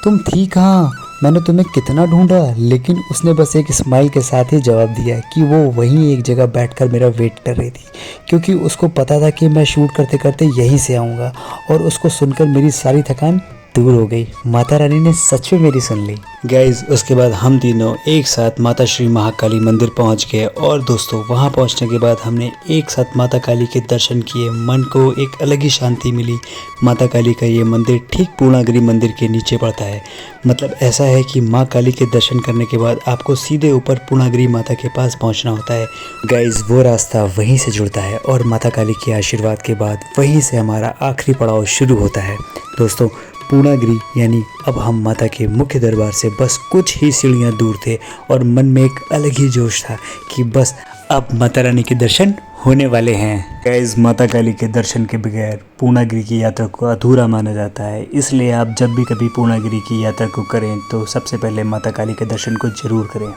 तुम थी कहाँ? मैंने तुम्हें कितना ढूंढा। लेकिन उसने बस एक स्माइल के साथ ही जवाब दिया कि वो वहीं एक जगह बैठकर मेरा वेट कर रही थी, क्योंकि उसको पता था कि मैं शूट करते करते यहीं से आऊँगा। और उसको सुनकर मेरी सारी थकान दूर हो गई। माता रानी ने सच में मेरी सुन ली। गाइज, उसके बाद हम तीनों एक साथ माता श्री महाकाली मंदिर पहुंच गए। और दोस्तों, वहां पहुंचने के बाद हमने एक साथ माता काली के दर्शन किए। मन को एक अलग ही शांति मिली। माता काली का ये मंदिर ठीक पूर्णागिरि मंदिर के नीचे पड़ता है। मतलब ऐसा है कि माँ काली के दर्शन करने के बाद आपको सीधे ऊपर पूर्णागिरि माता के पास पहुँचना होता है। गाइज, वो रास्ता वहीं से जुड़ता है और माता काली के आशीर्वाद के बाद वहीं से हमारा आखिरी पड़ाव शुरू होता है। दोस्तों, पूर्णागिरि यानी अब हम माता के मुख्य दरबार से बस कुछ ही सीढ़ियाँ दूर थे और मन में एक अलग ही जोश था कि बस अब माता रानी के दर्शन होने वाले हैं। गाइस, माता काली के दर्शन के बगैर पूर्णागिरि की यात्रा को अधूरा माना जाता है। इसलिए आप जब भी कभी पूर्णागिरि की यात्रा को करें तो सबसे पहले माता काली के दर्शन को जरूर करें।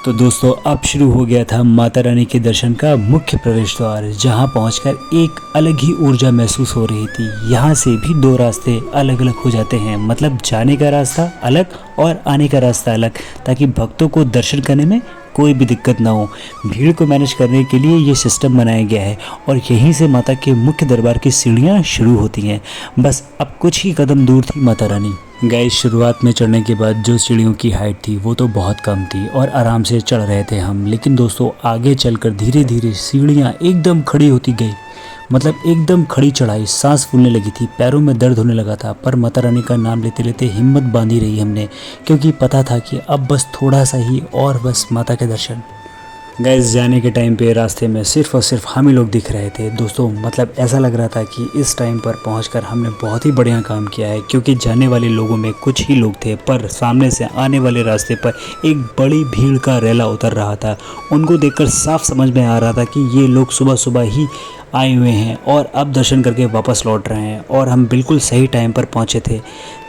तो दोस्तों, अब शुरू हो गया था माता रानी के दर्शन का मुख्य प्रवेश द्वार, जहां पहुंचकर एक अलग ही ऊर्जा महसूस हो रही थी। यहां से भी दो रास्ते अलग अलग हो जाते हैं, मतलब जाने का रास्ता अलग और आने का रास्ता अलग, ताकि भक्तों को दर्शन करने में कोई भी दिक्कत ना हो। भीड़ को मैनेज करने के लिए ये सिस्टम बनाया गया है और यहीं से माता के मुख्य दरबार की सीढ़ियाँ शुरू होती हैं। बस अब कुछ ही कदम दूर थी माता रानी। गाइस, शुरुआत में चढ़ने के बाद जो सीढ़ियों की हाइट थी वो तो बहुत कम थी और आराम से चढ़ रहे थे हम। लेकिन दोस्तों, आगे चलकर धीरे धीरे सीढ़ियाँ एकदम खड़ी होती गई। मतलब एकदम खड़ी चढ़ाई, सांस फूलने लगी थी, पैरों में दर्द होने लगा था। पर माता रानी का नाम लेते लेते हिम्मत बांधी रही हमने, क्योंकि पता था कि अब बस थोड़ा सा ही और बस माता के दर्शन। गाइस, जाने के टाइम पे रास्ते में सिर्फ और सिर्फ हम ही लोग दिख रहे थे दोस्तों। मतलब ऐसा लग रहा था कि इस टाइम पर पहुंचकर हमने बहुत ही बढ़िया काम किया है, क्योंकि जाने वाले लोगों में कुछ ही लोग थे, पर सामने से आने वाले रास्ते पर एक बड़ी भीड़ का रेला उतर रहा था। उनको देखकर साफ समझ में आ रहा था कि ये लोग सुबह सुबह ही आए हुए हैं और अब दर्शन करके वापस लौट रहे हैं। और हम बिल्कुल सही टाइम पर पहुंचे थे।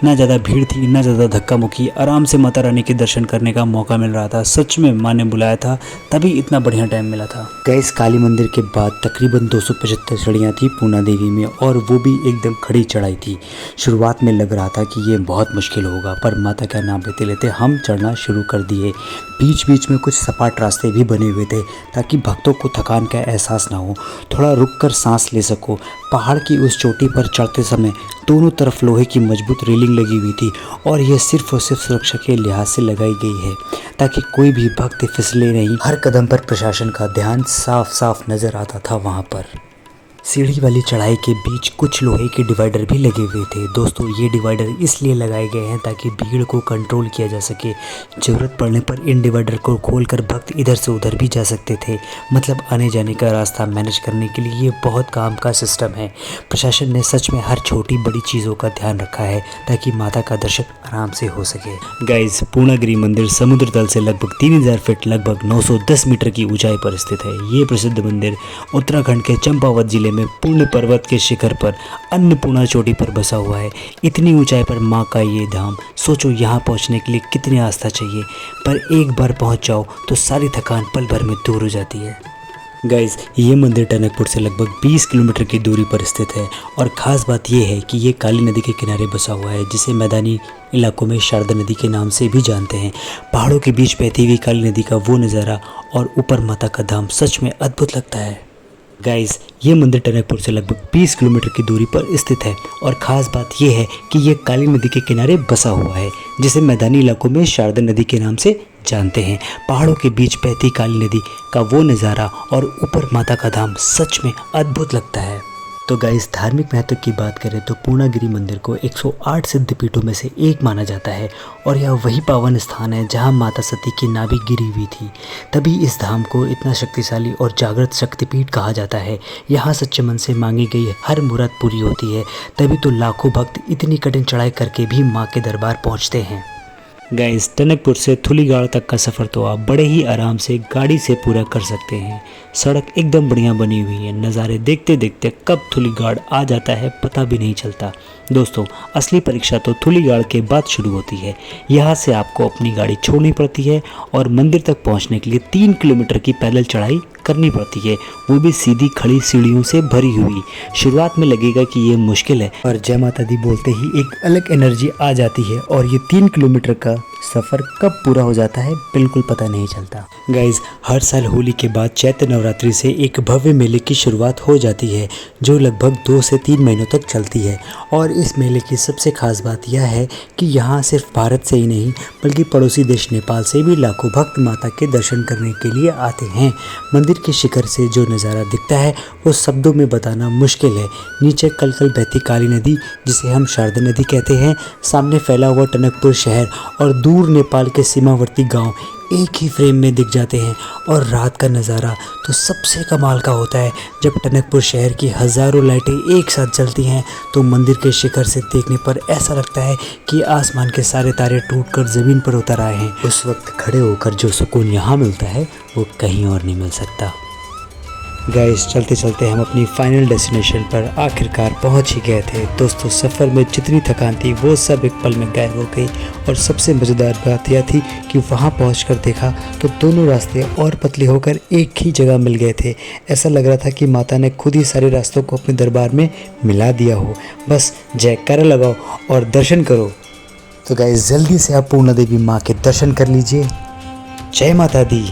ना ज़्यादा भीड़ थी, ना ज़्यादा धक्का मुक्की, आराम से माता रानी के दर्शन करने का मौका मिल रहा था। सच में माँ ने बुलाया था, तभी इतना बढ़िया टाइम मिला था। गाइस, काली मंदिर के बाद तकरीबन 275 सीढ़ियाँ थी पूर्णा देवी में, और वो भी एकदम खड़ी चढ़ाई थी। शुरुआत में लग रहा था कि ये बहुत मुश्किल होगा, पर माता का नाम लेते लेते हम चढ़ना शुरू कर दिए। बीच बीच में कुछ सपाट रास्ते भी बने हुए थे, ताकि भक्तों को थकान का एहसास ना हो। थोड़ा रुक रुककर सांस ले सको। पहाड़ की उस चोटी पर चढ़ते समय दोनों तरफ लोहे की मजबूत रेलिंग लगी हुई थी और यह सिर्फ और सिर्फ सुरक्षा के लिहाज से लगाई गई है ताकि कोई भी भक्त फिसले नहीं। हर कदम पर प्रशासन का ध्यान साफ साफ नजर आता था वहाँ पर। सीढ़ी वाली चढ़ाई के बीच कुछ लोहे के डिवाइडर भी लगे हुए थे। दोस्तों, ये डिवाइडर इसलिए लगाए गए हैं ताकि भीड़ को कंट्रोल किया जा सके। ज़रूरत पड़ने पर इन डिवाइडर को खोलकर भक्त इधर से उधर भी जा सकते थे। मतलब आने जाने का रास्ता मैनेज करने के लिए ये बहुत काम का सिस्टम है। प्रशासन ने सच में हर छोटी बड़ी चीज़ों का ध्यान रखा है ताकि माता का दर्शन आराम से हो सके। गाइस, पूर्णागिरि मंदिर समुद्र तल से लगभग 3000 फीट लगभग 910 मीटर की ऊंचाई पर स्थित है। ये प्रसिद्ध मंदिर उत्तराखंड के चंपावत जिले में पूर्ण पर्वत के शिखर पर अन्नपूर्णा चोटी पर बसा हुआ है। इतनी ऊंचाई पर मां का ये धाम, सोचो यहाँ पहुँचने के लिए कितनी आस्था चाहिए। पर एक बार पहुँच जाओ तो सारी थकान पल भर में दूर हो जाती है। गाइस, ये मंदिर टनकपुर से लगभग 20 किलोमीटर की दूरी पर स्थित है और ख़ास बात यह है कि ये काली नदी के किनारे बसा हुआ है, जिसे मैदानी इलाकों में शारदा नदी के नाम से भी जानते हैं। पहाड़ों के बीच बहती हुई काली नदी का वो नज़ारा और ऊपर माता का धाम सच में अद्भुत लगता है। गाइस, ये मंदिर टनकपुर से लगभग 20 किलोमीटर की दूरी पर स्थित है और ख़ास बात यह है कि ये काली नदी के किनारे बसा हुआ है, जिसे मैदानी इलाकों में शारदा नदी के नाम से जानते हैं। पहाड़ों के बीच बहती काली नदी का वो नज़ारा और ऊपर माता का धाम सच में अद्भुत लगता है। तो गाइस, धार्मिक महत्व की बात करें तो पूर्णागिरि मंदिर को 108 सिद्धपीठों में से एक माना जाता है और यह वही पावन स्थान है जहां माता सती की नाभि गिरी हुई थी। तभी इस धाम को इतना शक्तिशाली और जागृत शक्तिपीठ कहा जाता है। यहाँ सच्चे मन से मांगी गई हर मुराद पूरी होती है। तभी तो लाखों भक्त इतनी कठिन चढ़ाई करके भी माँ के दरबार पहुँचते हैं। गाइस, टनकपुर से थुलीगाड़ तक का सफ़र तो आप बड़े ही आराम से गाड़ी से पूरा कर सकते हैं। सड़क एकदम बढ़िया बनी हुई है। नज़ारे देखते देखते कब थुलीगाड़ आ जाता है पता भी नहीं चलता। दोस्तों, असली परीक्षा तो थुलीगाड़ के बाद शुरू होती है। यहाँ से आपको अपनी गाड़ी छोड़नी पड़ती है और मंदिर तक पहुँचने के लिए 3 किलोमीटर की पैदल चढ़ाई करनी पड़ती है, वो भी सीधी खड़ी सीढ़ियों से भरी हुई। शुरुआत में लगेगा कि ये मुश्किल है, और जय माता दी बोलते ही एक अलग एनर्जी आ जाती है और ये 3 किलोमीटर का सफ़र कब पूरा हो जाता है बिल्कुल पता नहीं चलता। गाइज, हर साल होली के बाद चैत्र नवरात्रि से एक भव्य मेले की शुरुआत हो जाती है जो लगभग 2 से 3 महीनों तक चलती है। और इस मेले की सबसे खास बात यह है कि यहाँ सिर्फ भारत से ही नहीं बल्कि पड़ोसी देश नेपाल से भी लाखों भक्त माता के दर्शन करने के लिए आते हैं। मंदिर के शिखर से जो नज़ारा दिखता है वो शब्दों में बताना मुश्किल है। नीचे कल कल बहती काली नदी जिसे हम शारदा नदी कहते हैं, सामने फैला हुआ टनकपुर शहर और दूर नेपाल के सीमावर्ती गांव एक ही फ्रेम में दिख जाते हैं। और रात का नज़ारा तो सबसे कमाल का होता है जब टनकपुर शहर की हज़ारों लाइटें एक साथ जलती हैं तो मंदिर के शिखर से देखने पर ऐसा लगता है कि आसमान के सारे तारे टूटकर ज़मीन पर उतर आए हैं। उस वक्त खड़े होकर जो सुकून यहाँ मिलता है वो कहीं और नहीं मिल सकता। गाइस, चलते चलते हम अपनी फाइनल डेस्टिनेशन पर आखिरकार पहुंच ही गए थे। दोस्तों, सफ़र में जितनी थकान थी वो सब एक पल में गायब हो गई और सबसे मज़ेदार बात यह थी कि वहां पहुंचकर देखा तो दोनों रास्ते और पतले होकर एक ही जगह मिल गए थे। ऐसा लग रहा था कि माता ने खुद ही सारे रास्तों को अपने दरबार में मिला दिया हो। बस जयकारा लगाओ और दर्शन करो। तो गाइस, जल्दी से आप पूर्णा देवी माँ के दर्शन कर लीजिए। जय माता दी,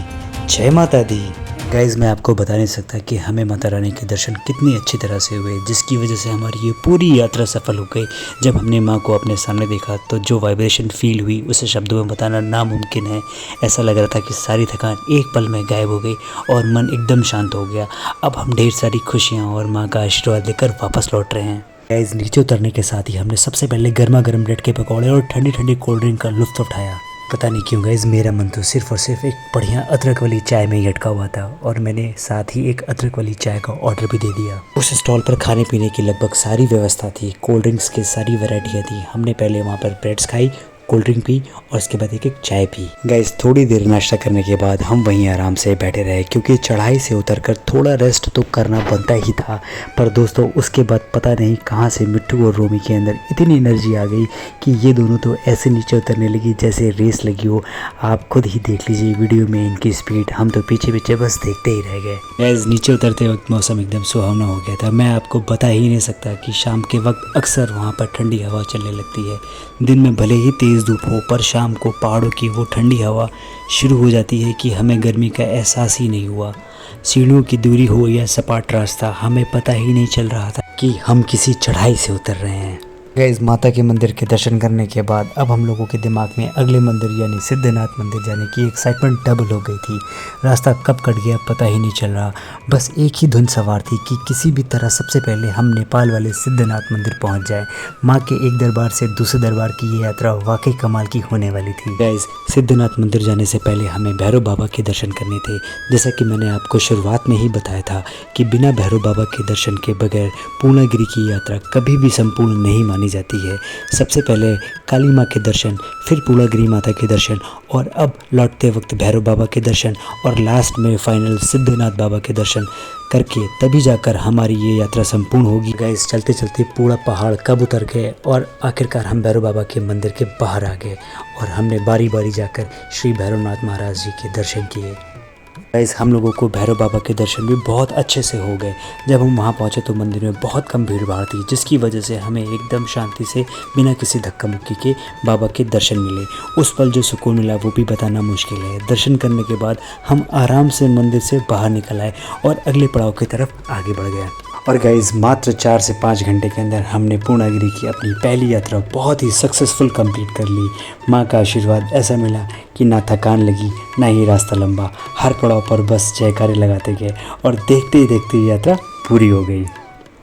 जय माता दी। गाइज़, मैं आपको बता नहीं सकता कि हमें माता रानी के दर्शन कितनी अच्छी तरह से हुए, जिसकी वजह से हमारी ये पूरी यात्रा सफल हो गई। जब हमने माँ को अपने सामने देखा तो जो वाइब्रेशन फील हुई उसे शब्दों में बताना नामुमकिन है। ऐसा लग रहा था कि सारी थकान एक पल में गायब हो गई और मन एकदम शांत हो गया। अब हम ढेर सारी खुशियाँ और माँ का आशीर्वाद लेकर वापस लौट रहे हैं। गाइज़, नीचे उतरने के साथ ही हमने सबसे पहले गर्मा गर्म ब्रेड के पकौड़े और ठंडी ठंडी कोल्ड ड्रिंक का लुत्फ़ उठाया। पता नहीं क्यों गाइज़, मेरा मन तो सिर्फ और सिर्फ एक बढ़िया अदरक वाली चाय में ही अटका हुआ था और मैंने साथ ही एक अदरक वाली चाय का ऑर्डर भी दे दिया। उस स्टॉल पर खाने पीने की लगभग सारी व्यवस्था थी, कोल्ड ड्रिंक्स की सारी वैरायटियाँ थी। हमने पहले वहाँ पर ब्रेड्स खाई, कोल्ड ड्रिंक पी और उसके बाद एक चाय पी। गाइस, थोड़ी देर नाश्ता करने के बाद हम वहीं आराम से बैठे रहे क्योंकि चढ़ाई से उतरकर थोड़ा रेस्ट तो करना बनता ही था। पर दोस्तों, उसके बाद पता नहीं कहाँ से मिट्टू और रोमी के अंदर इतनी एनर्जी आ गई कि ये दोनों तो ऐसे नीचे उतरने लगी जैसे रेस लगी हो। आप खुद ही देख लीजिए वीडियो में इनकी स्पीड, हम तो पीछे पीछे बस देखते ही रह गए। गाइस, नीचे उतरते वक्त मौसम एकदम सुहावना हो गया था। मैं आपको बता ही नहीं सकता कि शाम के वक्त अक्सर वहाँ पर ठंडी हवा चलने लगती है। दिन में भले ही तेज़ तेज़ धूप हो, पर शाम को पहाड़ों की वो ठंडी हवा शुरू हो जाती है कि हमें गर्मी का एहसास ही नहीं हुआ। सीढ़ियों की दूरी हो या सपाट रास्ता, हमें पता ही नहीं चल रहा था कि हम किसी चढ़ाई से उतर रहे हैं। गाइस, माता के मंदिर के दर्शन करने के बाद अब हम लोगों के दिमाग में अगले मंदिर यानी सिद्धनाथ मंदिर जाने की एक्साइटमेंट डबल हो गई थी। रास्ता कब कट गया पता ही नहीं चल रहा, बस एक ही धुन सवार थी कि किसी भी तरह सबसे पहले हम नेपाल वाले सिद्धनाथ मंदिर पहुंच जाएं। माँ के एक दरबार से दूसरे दरबार की ये यात्रा वाकई कमाल की होने वाली थी। गाइस, सिद्धनाथ मंदिर जाने से पहले हमें भैरव बाबा के दर्शन करने थे। जैसा कि मैंने आपको शुरुआत में ही बताया था कि बिना भैरव बाबा के दर्शन के बगैर पूर्णागिरि की यात्रा कभी भी संपूर्ण नहीं मानी जाती है। सबसे पहले काली माँ के दर्शन, फिर पूर्णागिरि माता के दर्शन और अब लौटते वक्त भैरव बाबा के दर्शन और लास्ट में फाइनल सिद्धनाथ बाबा के दर्शन करके तभी जाकर हमारी ये यात्रा संपूर्ण होगी। गाइस, चलते चलते पूरा पहाड़ कब उतर गए और आखिरकार हम भैरव बाबा के मंदिर के बाहर आ गए और हमने बारी बारी जाकर श्री भैरवनाथ महाराज जी के दर्शन किए। गाइस, हम लोगों को भैरव बाबा के दर्शन भी बहुत अच्छे से हो गए। जब हम वहाँ पहुँचे तो मंदिर में बहुत कम भीड़ भाड़ थी, जिसकी वजह से हमें एकदम शांति से बिना किसी धक्का मुक्की के बाबा के दर्शन मिले। उस पल जो सुकून मिला वो भी बताना मुश्किल है। दर्शन करने के बाद हम आराम से मंदिर से बाहर निकल आए और अगले पड़ाव की तरफ आगे बढ़ गए। और गाइस, मात्र 4 से 5 घंटे के अंदर हमने पूर्णागिरि की अपनी पहली यात्रा बहुत ही सक्सेसफुल कंप्लीट कर ली। माँ का आशीर्वाद ऐसा मिला कि ना थकान लगी ना ही रास्ता लंबा। हर पड़ाव पर बस जयकारे लगाते गए और देखते ही देखते यात्रा पूरी हो गई।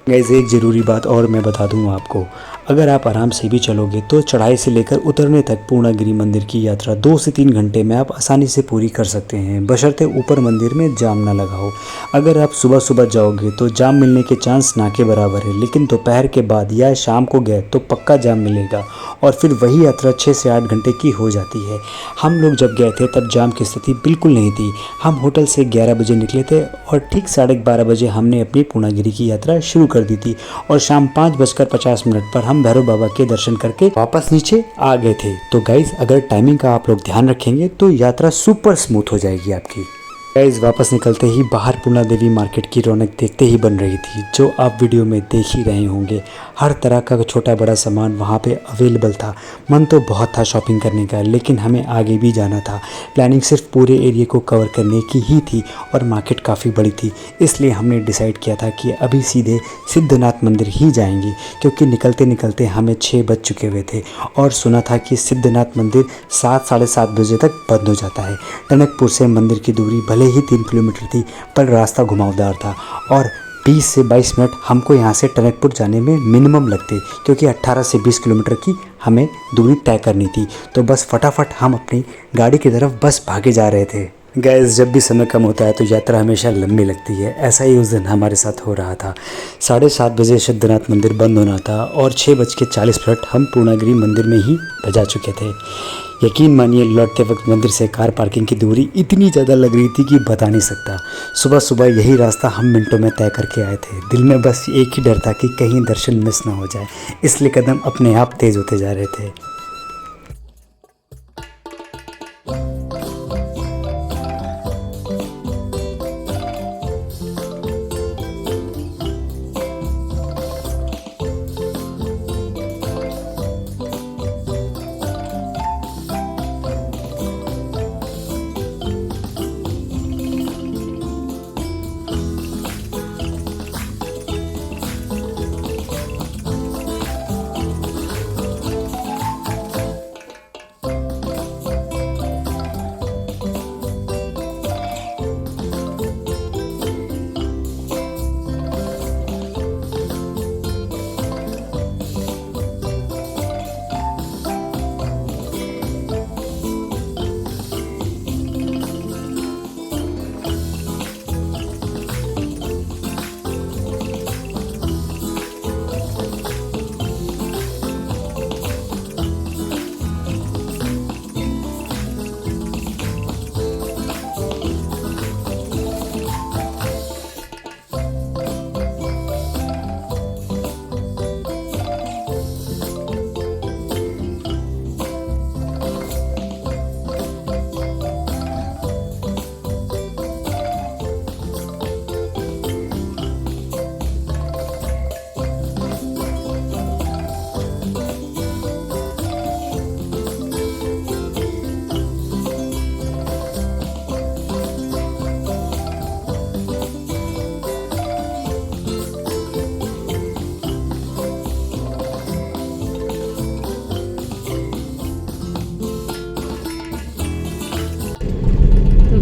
गाइस, एक ज़रूरी बात और मैं बता दूँ आपको, अगर आप आराम से भी चलोगे तो चढ़ाई से लेकर उतरने तक पूर्णागिरि मंदिर की यात्रा 2 से 3 घंटे में आप आसानी से पूरी कर सकते हैं, बशर्ते ऊपर मंदिर में जाम ना लगा हो। अगर आप सुबह सुबह जाओगे तो जाम मिलने के चांस ना के बराबर है, लेकिन दोपहर के बाद या शाम को गए तो पक्का जाम मिलेगा और फिर वही यात्रा 6 से 8 घंटे की हो जाती है। हम लोग जब गए थे तब जाम की स्थिति बिल्कुल नहीं थी। हम होटल से 11 बजे निकले थे और ठीक 12:30 बजे हमने अपनी पूर्णागिरि की यात्रा शुरू कर दी थी और शाम 5:50 पर हम भैरव बाबा के दर्शन करके वापस नीचे आ गए थे। तो गाइज, अगर टाइमिंग का आप लोग ध्यान रखेंगे तो यात्रा सुपर स्मूथ हो जाएगी आपकी। गाइज, वापस निकलते ही बाहर पूर्णा देवी मार्केट की रौनक देखते ही बन रही थी, जो आप वीडियो में देख ही रहे होंगे। हर तरह का छोटा बड़ा सामान वहाँ पे अवेलेबल था। मन तो बहुत था शॉपिंग करने का, लेकिन हमें आगे भी जाना था। प्लानिंग सिर्फ पूरे एरिया को कवर करने की ही थी और मार्केट काफ़ी बड़ी थी, इसलिए हमने डिसाइड किया था कि अभी सीधे सिद्धनाथ मंदिर ही जाएंगे, क्योंकि निकलते निकलते हमें 6 बज चुके हुए थे और सुना था कि सिद्धनाथ मंदिर 7 साढ़े 7 बजे तक बंद हो जाता है। टनकपुर से मंदिर की दूरी भले ही 3 किलोमीटर थी, पर रास्ता घुमावदार था और 20 से 22 मिनट हमको यहाँ से टनकपुर जाने में मिनिमम लगते, क्योंकि 18 से 20 किलोमीटर की हमें दूरी तय करनी थी। तो बस फटाफट हम अपनी गाड़ी की तरफ बस भागे जा रहे थे। गैस, जब भी समय कम होता है तो यात्रा हमेशा लंबी लगती है। ऐसा ही उस दिन हमारे साथ हो रहा था। 7:30 बजे सिद्धनाथ मंदिर बंद होना था और 6:40 हम पूर्णागिरि मंदिर में ही बजा चुके थे। यकीन मानिए, लौटते वक्त मंदिर से कार पार्किंग की दूरी इतनी ज़्यादा लग रही थी कि बता नहीं सकता। सुबह सुबह यही रास्ता हम मिनटों में तय करके आए थे। दिल में बस एक ही डर था कि कहीं दर्शन मिस ना हो जाए, इसलिए कदम अपने आप तेज़ होते जा रहे थे।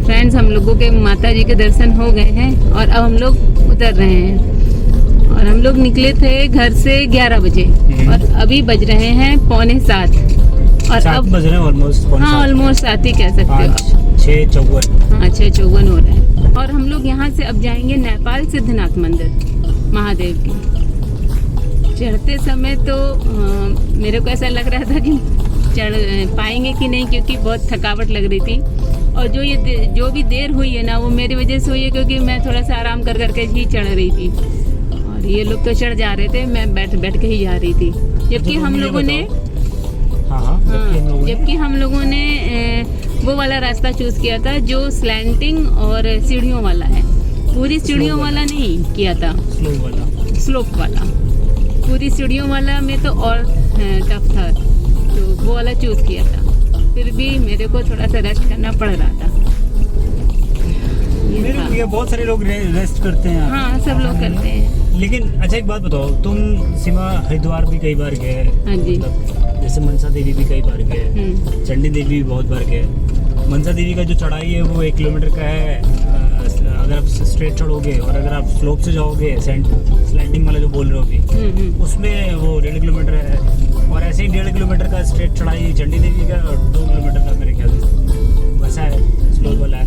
फ्रेंड्स, हम लोगों के माता जी के दर्शन हो गए हैं और अब हम लोग उतर रहे हैं। और हम लोग निकले थे घर से 11 बजे और अभी बज रहे हैं 6:45 और अब बज रहे हैं ऑलमोस्ट। हाँ, ऑलमोस्ट 7 ही कह सकते हो। 6:54। हाँ, 6:54 हो रहे हैं। और हम लोग यहाँ से अब जाएंगे नेपाल सिद्धनाथ मंदिर महादेव की। चढ़ते समय तो मेरे को ऐसा लग रहा था कि चढ़ पाएंगे कि नहीं, क्योंकि बहुत थकावट लग रही थी। और जो भी देर हुई है ना, वो मेरी वजह से हुई है, क्योंकि मैं थोड़ा सा आराम कर करके ही चढ़ रही थी और ये लोग तो चढ़ जा रहे थे, मैं बैठ के ही जा रही थी। जबकि हम लोगों ने जबकि हम लोगों ने वो वाला रास्ता चूज़ किया था जो स्लैंटिंग और सीढ़ियों वाला है। पूरी सीढ़ियों वाला नहीं किया था, स्लोप वाला। पूरी सीढ़ियों वाला में तो और टफ था, तो वो वाला चूज़ किया था। फिर भी मेरे को थोड़ा सा रेस्ट करना पड़ रहा था। ये बहुत सारे लोग रेस्ट करते हैं। हाँ, सब लोग करते हैं। लेकिन अच्छा एक बात बताओ, तुम सीमा हरिद्वार भी कई बार गए? हाँ जी। जैसे मनसा देवी भी कई बार गए, चंडी देवी भी बहुत बार गए। मनसा देवी का जो चढ़ाई है वो 1 किलोमीटर का है अगर आप स्ट्रेट चढ़ोगे, और अगर आप स्लोप से जाओगे स्लैंडिंग वाला जो बोल रहे हो अभी, उसमें वो 1.5 किलोमीटर है। और ऐसे ही 1.5 किलोमीटर का स्ट्रेट चढ़ाई चंडी देवी का 2 किलोमीटर का मेरे ख्याल से वैसा है, स्लोप वाला है।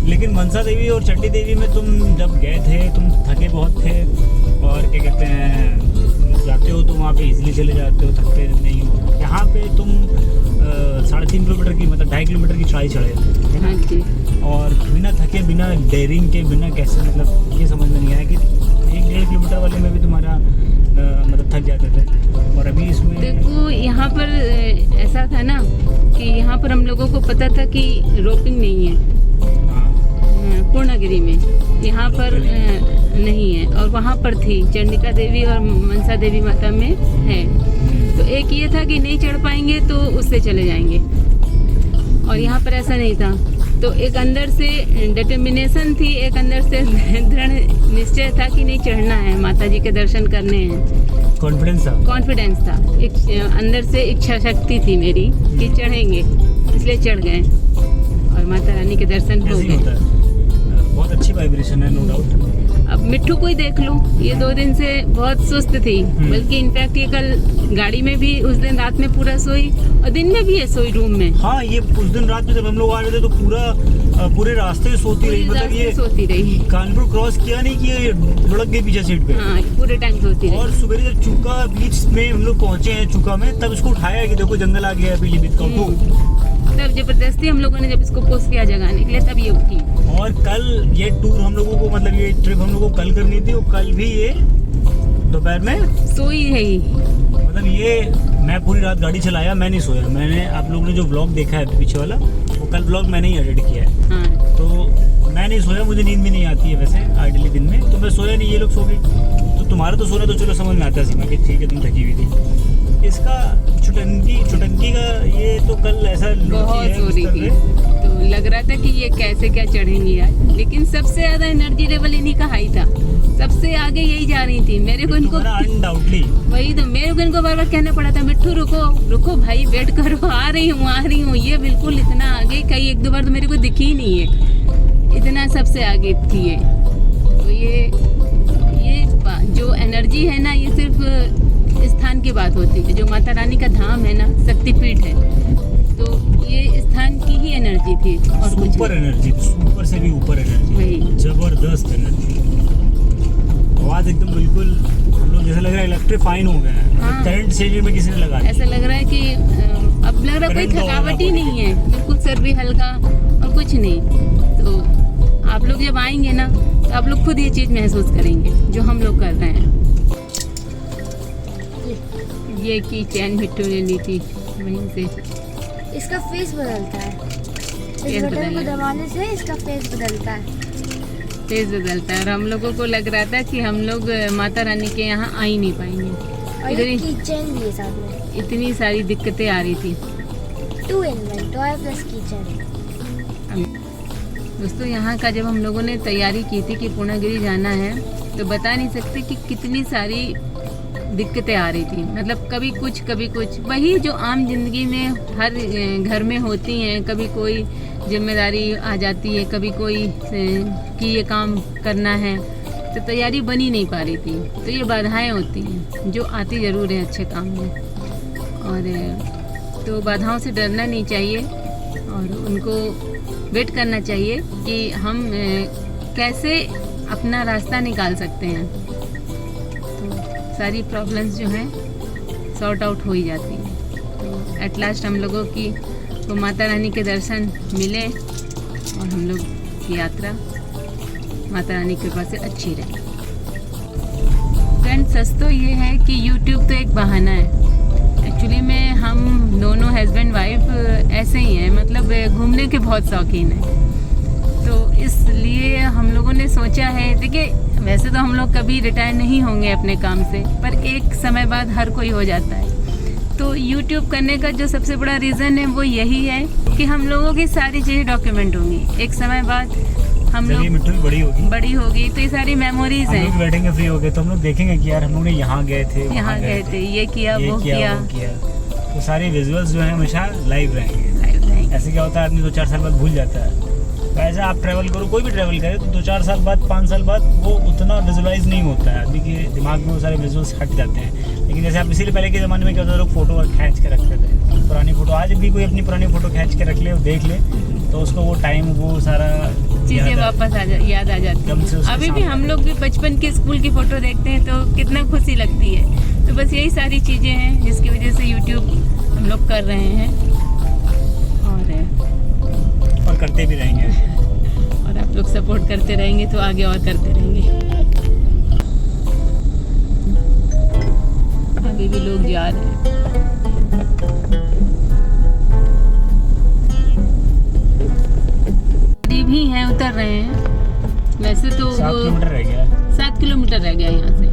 लेकिन मनसा देवी और चंडी देवी में तुम जब गए थे, तुम थके बहुत थे, और क्या कहते हैं, जाते हो तो वहाँ पे इजीली चले जाते हो, थकते नहीं हो। यहाँ पे तुम 3.5 किलोमीटर की, मतलब 2.5 किलोमीटर की चढ़ाई चढ़े है ना, और बिना थके, बिना डेयरिंग के, बिना कैसे, मतलब ये समझ में नहीं आया कि 1-1.5 किलोमीटर वाले में भी तुम्हारा मतलब थक जाते थे, और अभी इसमें देखो यहाँ पर ऐसा था ना कि यहाँ पर हम लोगों को पता था कि रोपिंग नहीं है पूर्णागिरी में, यहाँ पर नहीं है, और वहाँ पर थी चंडिका देवी और मनसा देवी माता में है। तो एक ये था कि नहीं चढ़ पाएंगे तो उससे चले जाएंगे, और यहाँ पर ऐसा नहीं था। तो एक अंदर से डिटर्मिनेशन थी, एक अंदर से दृढ़ निश्चय था कि नहीं चढ़ना है, माता जी के दर्शन करने हैं। कॉन्फिडेंस था, एक अंदर से इच्छा शक्ति थी मेरी कि चढ़ेंगे, इसलिए चढ़ गए और माता रानी के दर्शन हो गए। बहुत अच्छी वाइब्रेशन है, नो डाउट। अब मिट्ठू को ही देख लो, ये 2 दिन से बहुत सुस्त थी, बल्कि इनफैक्ट ये कल गाड़ी में भी उस दिन रात में पूरा सोई, और दिन में भी ये सोई रूम में। हाँ, ये उस दिन रात में जब हम लोग आ रहे थे तो पूरे रास्ते में सोती रही, मतलब ये सोती रही। कानपुर क्रॉस किया नहीं कि ये लुढ़क गई पीछे सीट पे। हाँ, पूरे टाइम सोती रही। और सुबह जब चूका बीच में हम लोग पहुंचे हैं, चूका में, तब इसको उठाया कि देखो जंगल आ गया है पीलीभीत का, उठो। तब जबरदस्ती हम लोगों ने जब इसको पुश किया जगाने के लिए, तब ये उठी। और कल ये टूर हम लोगों को, मतलब ये ट्रिप हम लोगों को कल करनी थी, और कल भी ये दोपहर में सोई है ही। मतलब ये मैं पूरी रात गाड़ी चलाया, मैं नहीं सोया। मैंने, आप लोगों ने जो ब्लॉग देखा है पीछे वाला, वो कल ब्लॉग मैंने ही एडिट किया है। हाँ। तो मैं नहीं सोया, मुझे नींद भी नहीं आती है वैसे आइडियली दिन में, तो मैं सोया नहीं, ये लोग सो गए। तो तुम्हारा तो सोना तो चलो समझ में आता है सीमा कि ठीक है तुम थकी हुई थी। इसका छुटंकी का ये तो कल ऐसा बहुत सो रही थी, तो लग रहा था कि ये कैसे क्या चढ़ेंगी यार। लेकिन सबसे ज्यादा एनर्जी लेवल इन्हीं का हाई था, सबसे आगे यही जा रही थी। मेरे को इनको अनडाउटली वही तो, मेरे को इनको बार बार कहना पड़ा था, मिट्ठू रुको भाई, वेट करो, आ रही हूँ। ये बिल्कुल इतना आगे, कई 1-2 बार तो मेरे को दिखी ही नहीं है, इतना सबसे आगे थी ये। तो ये जो एनर्जी है ना, ये सिर्फ स्थान की बात होती है। जो माता रानी का धाम है ना, शक्तिपीठ है, तो ये स्थान की ही एनर्जी थी, और कुछ सुपर एनर्जी, सुपर से भी ऊपर एनर्जी, जबरदस्त एनर्जी। आवाज एकदम बिल्कुल, हम लोग जैसा लग रहा है इलेक्ट्रीफाइन हो गया है। हाँ। करंट शरीर में किसी ने लगा दिया, ऐसा लग रहा है कि अब लग रहा है कोई थकावट ही नहीं है, बिल्कुल सर भी हल्का और कुछ नहीं। तो आप लोग जब आएंगे ना, तो आप लोग खुद ये चीज़ महसूस करेंगे जो हम लोग कर रहे हैं। ये की चैन मिट्टू ने ली थी वहीं से। इसका फेस बदलता है, इस बटन को दबाने से इसका फेस बदलता है। और हम लोगों को लग रहा था कि हम लोग माता रानी के यहाँ आ ही नहीं पाएंगे। और ये की चैन भी है साथ में। इतनी सारी दिक्कतें आ रही थी। 2 in 1 टॉय प्लस की चैन। दोस्तों, यहाँ का जब हम लोगों ने तैयारी की थी कि पूर्णागिरी जाना है, तो बता नहीं सकते कि कितनी सारी दिक्कतें आ रही थी। मतलब कभी कुछ वही जो आम जिंदगी में हर घर में होती हैं। कभी कोई जिम्मेदारी आ जाती है, कभी कोई कि ये काम करना है, तो तैयारी बनी नहीं पा रही थी। तो ये बाधाएं होती हैं जो आती ज़रूर हैं अच्छे काम में। और तो बाधाओं से डरना नहीं चाहिए और उनको वेट करना चाहिए कि हम कैसे अपना रास्ता निकाल सकते हैं। तो सारी प्रॉब्लम्स जो हैं सॉर्ट आउट हो ही जाती हैं। तो एट लास्ट हम लोगों की तो माता रानी के दर्शन मिले और हम लोग की यात्रा माता रानी की कृपा से अच्छी रही। फ्रेंड्स, सच तो ये है कि YouTube तो एक बहाना है। एक्चुअली में हम दोनों हस्बैंड वाइफ ऐसे ही हैं, मतलब घूमने के बहुत शौकीन हैं। तो इसलिए हम लोगों ने सोचा है, देखिए वैसे तो हम लोग कभी रिटायर नहीं होंगे अपने काम से, पर एक समय बाद हर कोई हो जाता है। तो YouTube करने का जो सबसे बड़ा रीज़न है वो यही है कि हम लोगों की सारी चीज़ें डॉक्यूमेंट होंगी। एक समय बाद हम लोग मिट्टू भी बड़ी होगी तो ये सारी मेमोरीज हम हैं। लोग बैठेंगे फ्री हो गए तो हम लोग देखेंगे कि यार हम लोग ने यहाँ गए थे, यहाँ गए थे, ये किया वो किया। तो सारे विजुअल्स जो हैं हमेशा लाइव रहेंगे। ऐसे क्या होता है, आदमी 2-4 साल बाद भूल जाता है। वैसे आप ट्रैवल करो, कोई भी ट्रैवल करे, तो 2-4 साल बाद 5 साल बाद वो उतना विजुअलाइज नहीं होता है। आदमी के दिमाग में वो सारे विजुअल्स हट जाते हैं। लेकिन जैसे आप इसीलिए पहले के ज़माने में क्या होता था, लोग फोटो खींच के रखते थे, पुरानी फ़ोटो। आज भी कोई अपनी पुरानी फ़ोटो खींच के रख ले और देख ले तो उसको वो टाइम, वो सारा चीज़ें वापस याद आ जाती हैं। अभी भी हम लोग भी बचपन के स्कूल की फ़ोटो देखते हैं तो कितना खुशी लगती है। तो बस यही सारी चीज़ें हैं जिसकी वजह से YouTube हम लोग कर रहे हैं और करते भी रहेंगे। और आप लोग सपोर्ट करते रहेंगे तो आगे और करते रहेंगे। अभी भी लोग जा रहे हैं। करीब ही हैं, उतर रहे हैं। वैसे तो 7 किलोमीटर रह गया। 7 किलोमीटर रह गया यहाँ से।